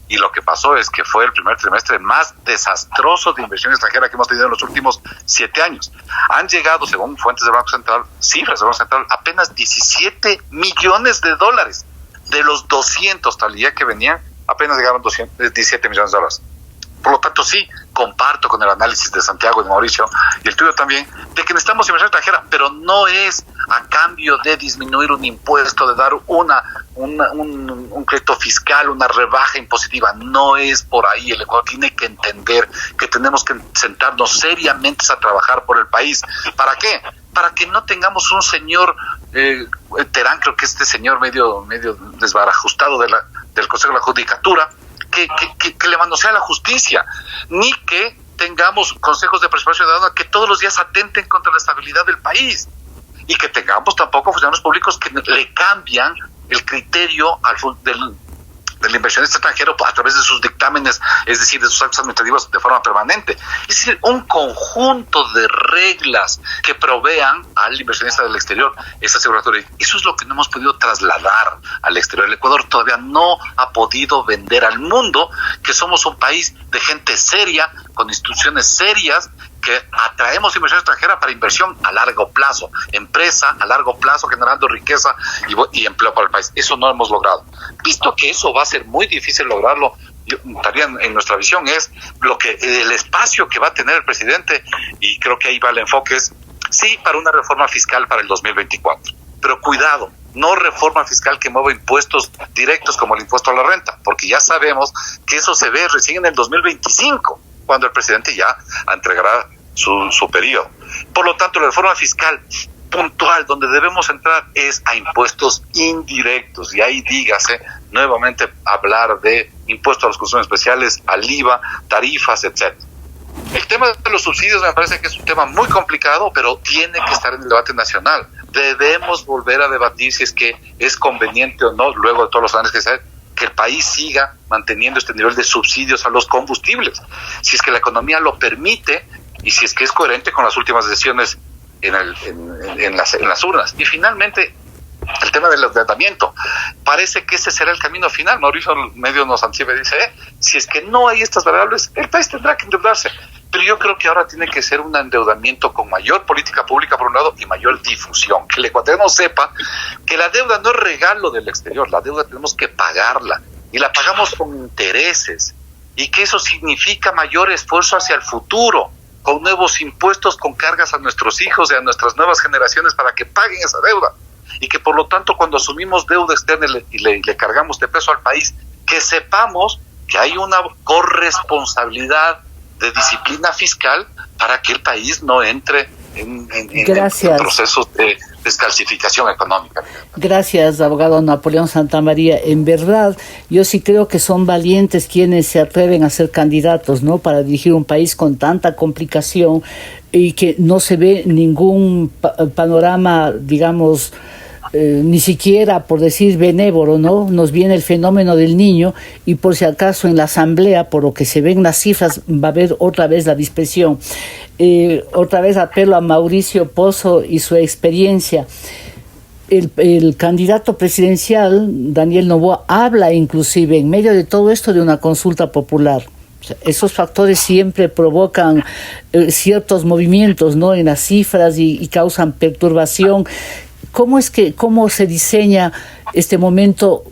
[SPEAKER 8] Y lo que pasó es que fue el primer trimestre más desastroso de inversión extranjera que hemos tenido en los últimos 7 años. Han llegado, según fuentes del Banco Central, cifras del Banco Central, apenas 17 millones de dólares. De los 200, Talía, que venían, apenas llegaron 17 millones de dólares. Por lo tanto, sí, comparto con el análisis de Santiago y de Mauricio, y el tuyo también, de que necesitamos inversión extranjera, pero no es a cambio de disminuir un impuesto, de dar un crédito fiscal, una rebaja impositiva. No es por ahí. El Ecuador tiene que entender que tenemos que sentarnos seriamente a trabajar por el país. ¿Para qué? Para que no tengamos un señor, Terán, creo que este señor medio desbarajustado del Consejo de la Judicatura, que le manosea la justicia, ni que tengamos consejos de participación ciudadana que todos los días atenten contra la estabilidad del país, y que tengamos tampoco funcionarios públicos que le cambian el criterio del inversionista extranjero a través de sus dictámenes, es decir, de sus actos administrativos de forma permanente. Es decir, un conjunto de reglas que provean al inversionista del exterior esta aseguratoria. Eso es lo que no hemos podido trasladar al exterior. El Ecuador todavía no ha podido vender al mundo que somos un país de gente seria, con instituciones serias, que atraemos inversión extranjera para inversión a largo plazo, empresa a largo plazo generando riqueza y empleo para el país. Eso no hemos logrado. Visto que eso va a ser muy difícil lograrlo, en nuestra visión es el espacio que va a tener el presidente, y creo que ahí va el enfoque, es sí para una reforma fiscal para el 2024, pero cuidado, no reforma fiscal que mueva impuestos directos como el impuesto a la renta, porque ya sabemos que eso se ve recién en el 2025, cuando el presidente ya entregará su periodo. Por lo tanto, la reforma fiscal puntual donde debemos entrar es a impuestos indirectos, y ahí dígase nuevamente hablar de impuestos a los consumos especiales, al IVA, tarifas, etc. El tema de los subsidios me parece que es un tema muy complicado, pero tiene que estar en el debate nacional. Debemos volver a debatir si es que es conveniente o no, luego de todos los años que el país siga manteniendo este nivel de subsidios a los combustibles, si es que la economía lo permite y si es que es coherente con las últimas decisiones en las urnas. Y finalmente, el tema del endeudamiento. Parece que ese será el camino final. Mauricio medio nos anticipa y dice, si es que no hay estas variables, el país tendrá que endeudarse. Pero yo creo que ahora tiene que ser un endeudamiento con mayor política pública por un lado y mayor difusión. Que el ecuatoriano sepa que la deuda no es regalo del exterior, la deuda tenemos que pagarla, y la pagamos con intereses. y que eso significa mayor esfuerzo hacia el futuro, con nuevos impuestos, con cargas a nuestros hijos y a nuestras nuevas generaciones para que paguen esa deuda, y que por lo tanto cuando asumimos deuda externa y le cargamos de peso al país, que sepamos que hay una corresponsabilidad de disciplina fiscal para que el país no entre en procesos de descalcificación económica.
[SPEAKER 5] Gracias, abogado Napoleón Santamaría. En verdad, yo sí creo que son valientes quienes se atreven a ser candidatos, ¿no?, para dirigir un país con tanta complicación y que no se ve ningún panorama, digamos, ni siquiera, por decir, benévolo, ¿no? Nos viene el fenómeno del Niño y por si acaso en la asamblea, por lo que se ven las cifras, va a haber otra vez la dispersión. Otra vez apelo a Mauricio Pozo y su experiencia. El candidato presidencial, Daniel Noboa, habla inclusive en medio de todo esto de una consulta popular. O sea, esos factores siempre provocan ciertos movimientos, ¿no?, en las cifras y causan perturbación. ¿Cómo se diseña este momento?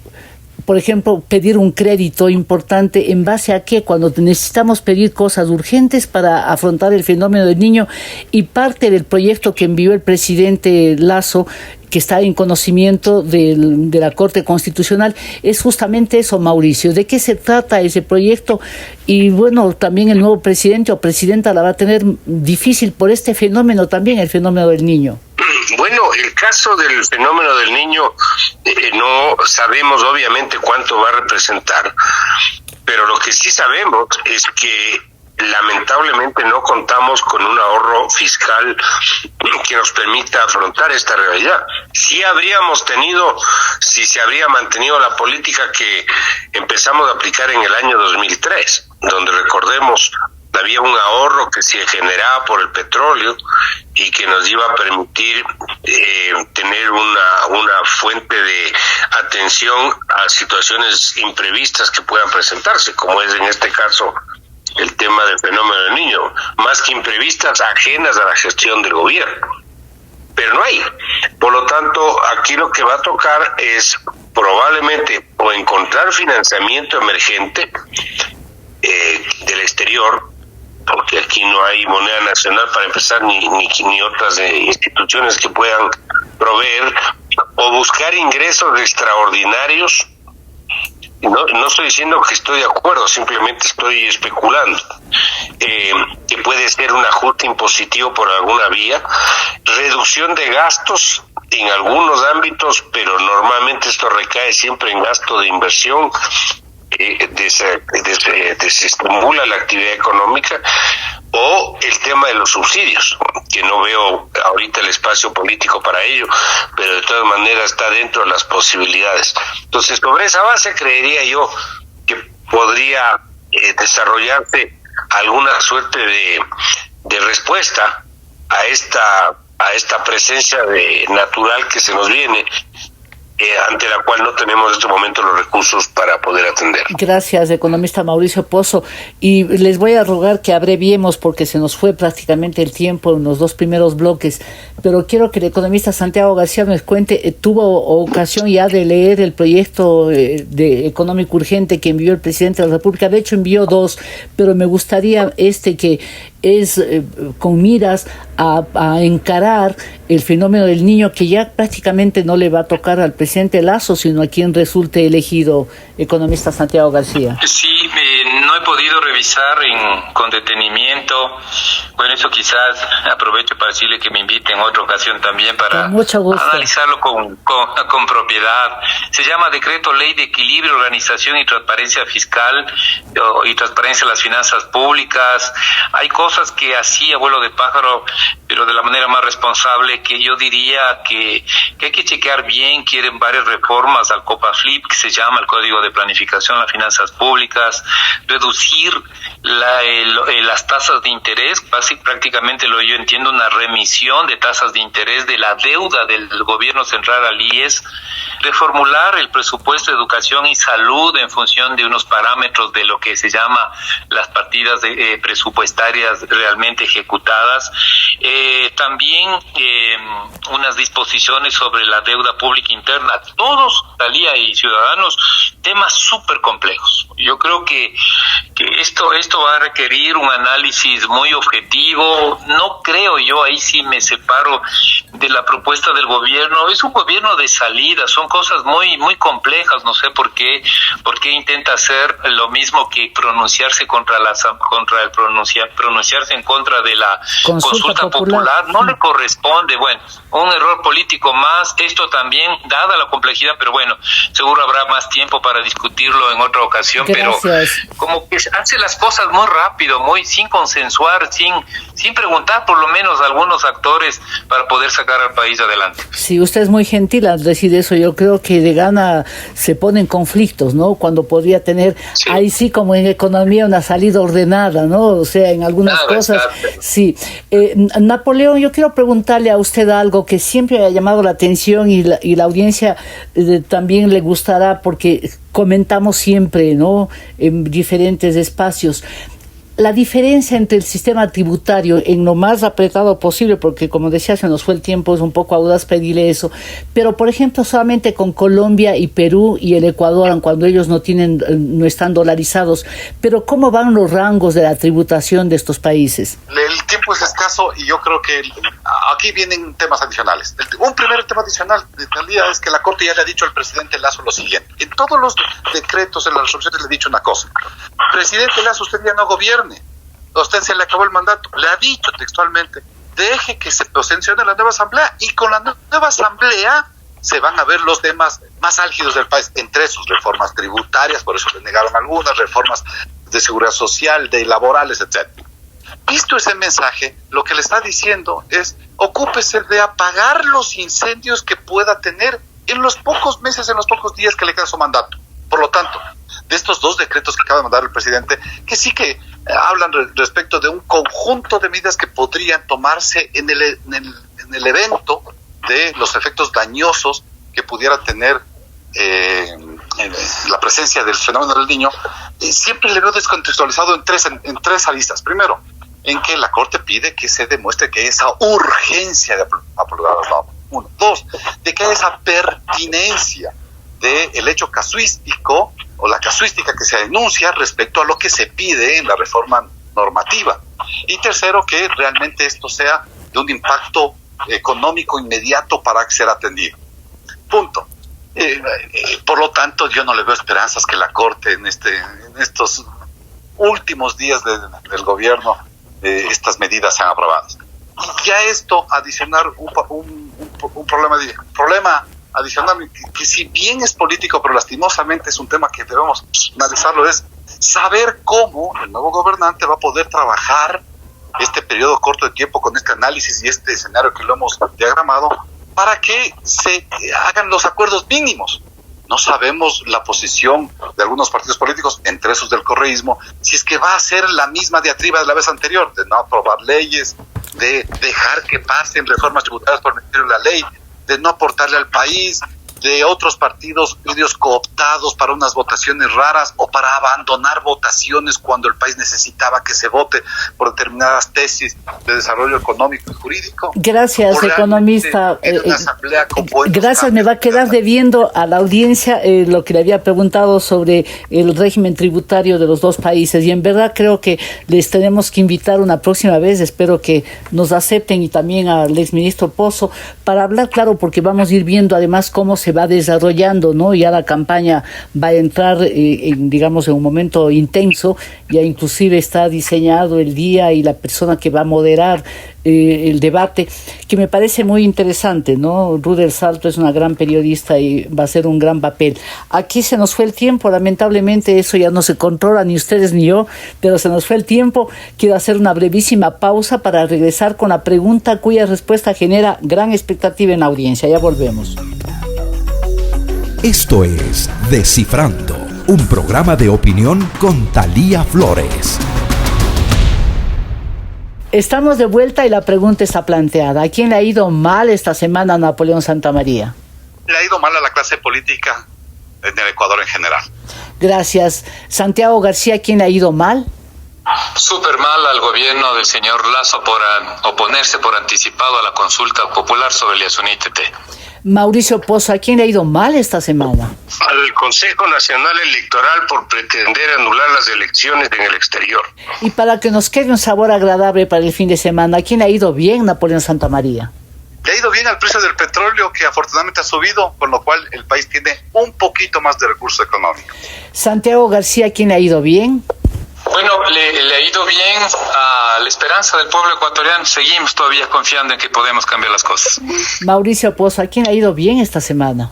[SPEAKER 5] Por ejemplo, pedir un crédito importante, ¿en base a qué? Cuando necesitamos pedir cosas urgentes para afrontar el fenómeno del Niño, y parte del proyecto que envió el presidente Lasso, que está en conocimiento de la Corte Constitucional, es justamente eso, Mauricio. ¿De qué se trata ese proyecto? Y bueno, también el nuevo presidente o presidenta la va a tener difícil por este fenómeno también, el fenómeno del Niño.
[SPEAKER 6] Bueno, el caso del fenómeno del Niño, no sabemos obviamente cuánto va a representar, pero lo que sí sabemos es que lamentablemente no contamos con un ahorro fiscal que nos permita afrontar esta realidad. Sí habríamos tenido, si se habría mantenido la política que empezamos a aplicar en el año 2003, donde, recordemos, había un ahorro que se generaba por el petróleo y que nos iba a permitir tener una fuente de atención a situaciones imprevistas que puedan presentarse, como es en este caso el tema del fenómeno del Niño, más que imprevistas, ajenas a la gestión del gobierno. Pero no hay. Por lo tanto, aquí lo que va a tocar es probablemente o encontrar financiamiento emergente del exterior, porque aquí no hay moneda nacional para empezar, ni otras instituciones que puedan proveer, o buscar ingresos extraordinarios. No estoy diciendo que estoy de acuerdo, simplemente estoy especulando. Que puede ser un ajuste impositivo por alguna vía, reducción de gastos en algunos ámbitos, pero normalmente esto recae siempre en gasto de inversión, desestimula la actividad económica, o el tema de los subsidios, que no veo ahorita el espacio político para ello, pero de todas maneras está dentro de las posibilidades. Entonces, sobre esa base creería yo que podría desarrollarse alguna suerte de respuesta a esta presencia natural que se nos viene, ante la cual no tenemos en este momento los recursos para poder atender.
[SPEAKER 5] Gracias, economista Mauricio Pozo. Y les voy a rogar que abreviemos porque se nos fue prácticamente el tiempo en los dos primeros bloques, pero quiero que el economista Santiago García nos cuente, tuvo ocasión ya de leer el proyecto de económico urgente que envió el presidente de la República. De hecho envió dos, pero me gustaría que es con miras a encarar el fenómeno del Niño, que ya prácticamente no le va a tocar al presidente Lasso, sino a quien resulte elegido, economista Santiago García.
[SPEAKER 7] Sí, no he podido revisar con detenimiento. Bueno, eso quizás aprovecho para decirle que me invite en otra ocasión también para analizarlo con propiedad. Se llama Decreto Ley de Equilibrio, Organización y Transparencia Fiscal y Transparencia de las Finanzas Públicas. Hay cosas que así a vuelo de pájaro, pero de la manera más responsable, que yo diría que hay que chequear bien. Quieren varias reformas al COPAFLIP, que se llama el Código de Planificación de las Finanzas Públicas, reducir las tasas de interés, prácticamente yo entiendo una remisión de tasas de interés de la deuda del gobierno central al IES, reformular el presupuesto de educación y salud en función de unos parámetros de lo que se llama las partidas presupuestarias realmente ejecutadas, también unas disposiciones sobre la deuda pública interna. Todos, Talía y ciudadanos, temas súper complejos. Yo creo que esto va a requerir un análisis muy objetivo. No creo yo, ahí sí me separo de la propuesta del gobierno. Es un gobierno de salida, son cosas muy complejas. No sé por qué intenta hacer lo mismo que pronunciarse pronunciarse en contra de la consulta popular. No le corresponde. Bueno, un error político más. Esto también, dada la complejidad, pero bueno, seguro habrá más tiempo para discutirlo en otra ocasión.
[SPEAKER 5] Gracias.
[SPEAKER 7] Pero como que hace las cosas muy rápido, muy sin consensuar, sin preguntar por lo menos a algunos actores para poder sacar al país adelante.
[SPEAKER 5] Sí, usted es muy gentil al decir eso. Yo creo que de gana se ponen conflictos, ¿no? Cuando podría tener, sí, ahí sí, como en economía, una salida ordenada, ¿no? O sea, en algunas cosas. Exacto. Sí. Napoleón, yo quiero preguntarle a usted algo que siempre ha llamado la atención y la audiencia también le gustará, porque comentamos siempre, ¿no?, en diferentes espacios, la diferencia entre el sistema tributario en lo más apretado posible, porque como decía, se nos fue el tiempo, es un poco audaz pedirle eso, pero por ejemplo solamente con Colombia y Perú y el Ecuador, cuando ellos no están dolarizados, pero ¿cómo van los rangos de la tributación de estos países?
[SPEAKER 8] El tiempo es escaso y yo creo que aquí vienen temas adicionales. Un primer tema adicional de tal día es que la Corte ya le ha dicho al presidente Lasso lo siguiente: en todos los decretos, en las resoluciones le ha dicho una cosa: presidente Lasso, usted ya no gobierne, a usted se le acabó el mandato. Le ha dicho textualmente: deje que se posesione la nueva asamblea, y con la nueva asamblea se van a ver los temas más álgidos del país, entre sus reformas tributarias, por eso le negaron algunas, reformas de seguridad social, de laborales, etcétera. Visto ese mensaje, lo que le está diciendo es: ocúpese de apagar los incendios que pueda tener en los pocos meses, en los pocos días que le queda su mandato. Por lo tanto, de estos dos decretos que acaba de mandar el presidente, que sí que hablan respecto de un conjunto de medidas que podrían tomarse en el evento de los efectos dañosos que pudiera tener la presencia del fenómeno del Niño, siempre le veo descontextualizado en tres aristas. Primero, en que la Corte pide que se demuestre que hay esa urgencia de aprobar las normas. Uno. Dos, de que hay esa pertinencia del hecho casuístico o la casuística que se denuncia respecto a lo que se pide en la reforma normativa. Y tercero, que realmente esto sea de un impacto económico inmediato para ser atendido. Punto. Por lo tanto, yo no le veo esperanzas que la Corte en estos últimos días del gobierno estas medidas sean aprobadas. Y ya esto adicionar un problema adicional que si bien es político, pero lastimosamente es un tema que debemos analizarlo, es saber cómo el nuevo gobernante va a poder trabajar este periodo corto de tiempo con este análisis y este escenario que lo hemos diagramado para que se hagan los acuerdos mínimos. No sabemos la posición de algunos partidos políticos, entre esos del correísmo, si es que va a ser la misma diatriba de la vez anterior, de no aprobar leyes, de dejar que pasen reformas tributarias por medio de la ley, de no aportarle al país, de otros partidos cooptados para unas votaciones raras o para abandonar votaciones cuando el país necesitaba que se vote por determinadas tesis de desarrollo económico y jurídico.
[SPEAKER 5] Gracias, economista. Gracias, me va a quedar debiendo a la audiencia lo que le había preguntado sobre el régimen tributario de los dos países, y en verdad creo que les tenemos que invitar una próxima vez, espero que nos acepten, y también al exministro Pozo, para hablar claro, porque vamos a ir viendo además cómo se va desarrollando, ¿no? Ya la campaña va a entrar, en un momento intenso, ya inclusive está diseñado el día y la persona que va a moderar el debate, que me parece muy interesante, ¿no? Ruder Salto es una gran periodista y va a hacer un gran papel. Aquí se nos fue el tiempo, lamentablemente eso ya no se controla, ni ustedes ni yo, pero se nos fue el tiempo. Quiero hacer una brevísima pausa para regresar con la pregunta cuya respuesta genera gran expectativa en la audiencia. Ya volvemos.
[SPEAKER 2] Esto es Descifrando, un programa de opinión con Thalía Flores.
[SPEAKER 5] Estamos de vuelta y la pregunta está planteada: ¿a quién le ha ido mal esta semana a Napoleón Santamaría?
[SPEAKER 8] Le ha ido mal a la clase política en el Ecuador en general.
[SPEAKER 5] Gracias. Santiago García, ¿a quién le ha ido mal?
[SPEAKER 7] Súper mal al gobierno del señor Lasso por oponerse por anticipado a la consulta popular sobre el Yasuní TT.
[SPEAKER 5] Mauricio Pozo, ¿a quién le ha ido mal esta semana?
[SPEAKER 6] Al Consejo Nacional Electoral por pretender anular las elecciones en el exterior.
[SPEAKER 5] Y para que nos quede un sabor agradable para el fin de semana, ¿a quién le ha ido bien, Napoleón Santamaría?
[SPEAKER 9] Le ha ido bien al precio del petróleo, que afortunadamente ha subido, con lo cual el país tiene un poquito más de recursos económicos.
[SPEAKER 5] Santiago García, ¿a quién le ha ido bien?
[SPEAKER 7] Bueno, le ha ido bien a la esperanza del pueblo ecuatoriano. Seguimos todavía confiando en que podemos cambiar las cosas.
[SPEAKER 5] Mauricio Pozo, ¿a quién le ha ido bien esta semana?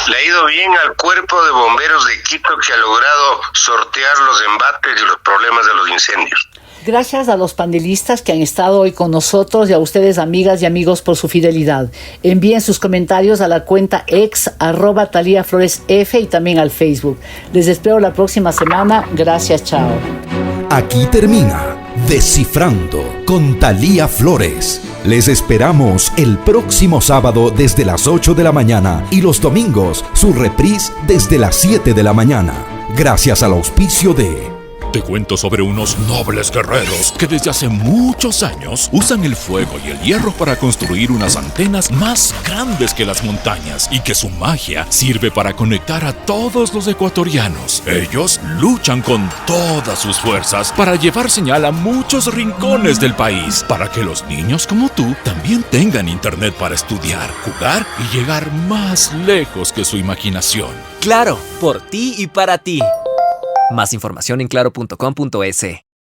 [SPEAKER 6] Le ha ido bien al Cuerpo de Bomberos de Quito, que ha logrado sortear los embates y los problemas de los incendios.
[SPEAKER 5] Gracias a los panelistas que han estado hoy con nosotros y a ustedes, amigas y amigos, por su fidelidad. Envíen sus comentarios a la cuenta @TaliaFloresF y también al Facebook. Les espero la próxima semana. Gracias, chao.
[SPEAKER 2] Aquí termina Descifrando con Talía Flores. Les esperamos el próximo sábado desde las 8 de la mañana y los domingos su reprise desde las 7 de la mañana. Gracias al auspicio de...
[SPEAKER 3] Te cuento sobre unos nobles guerreros que desde hace muchos años usan el fuego y el hierro para construir unas antenas más grandes que las montañas y que su magia sirve para conectar a todos los ecuatorianos. Ellos luchan con todas sus fuerzas para llevar señal a muchos rincones del país, para que los niños como tú también tengan internet para estudiar, jugar y llegar más lejos que su imaginación.
[SPEAKER 4] Claro, por ti y para ti. Más información en claro.com.es.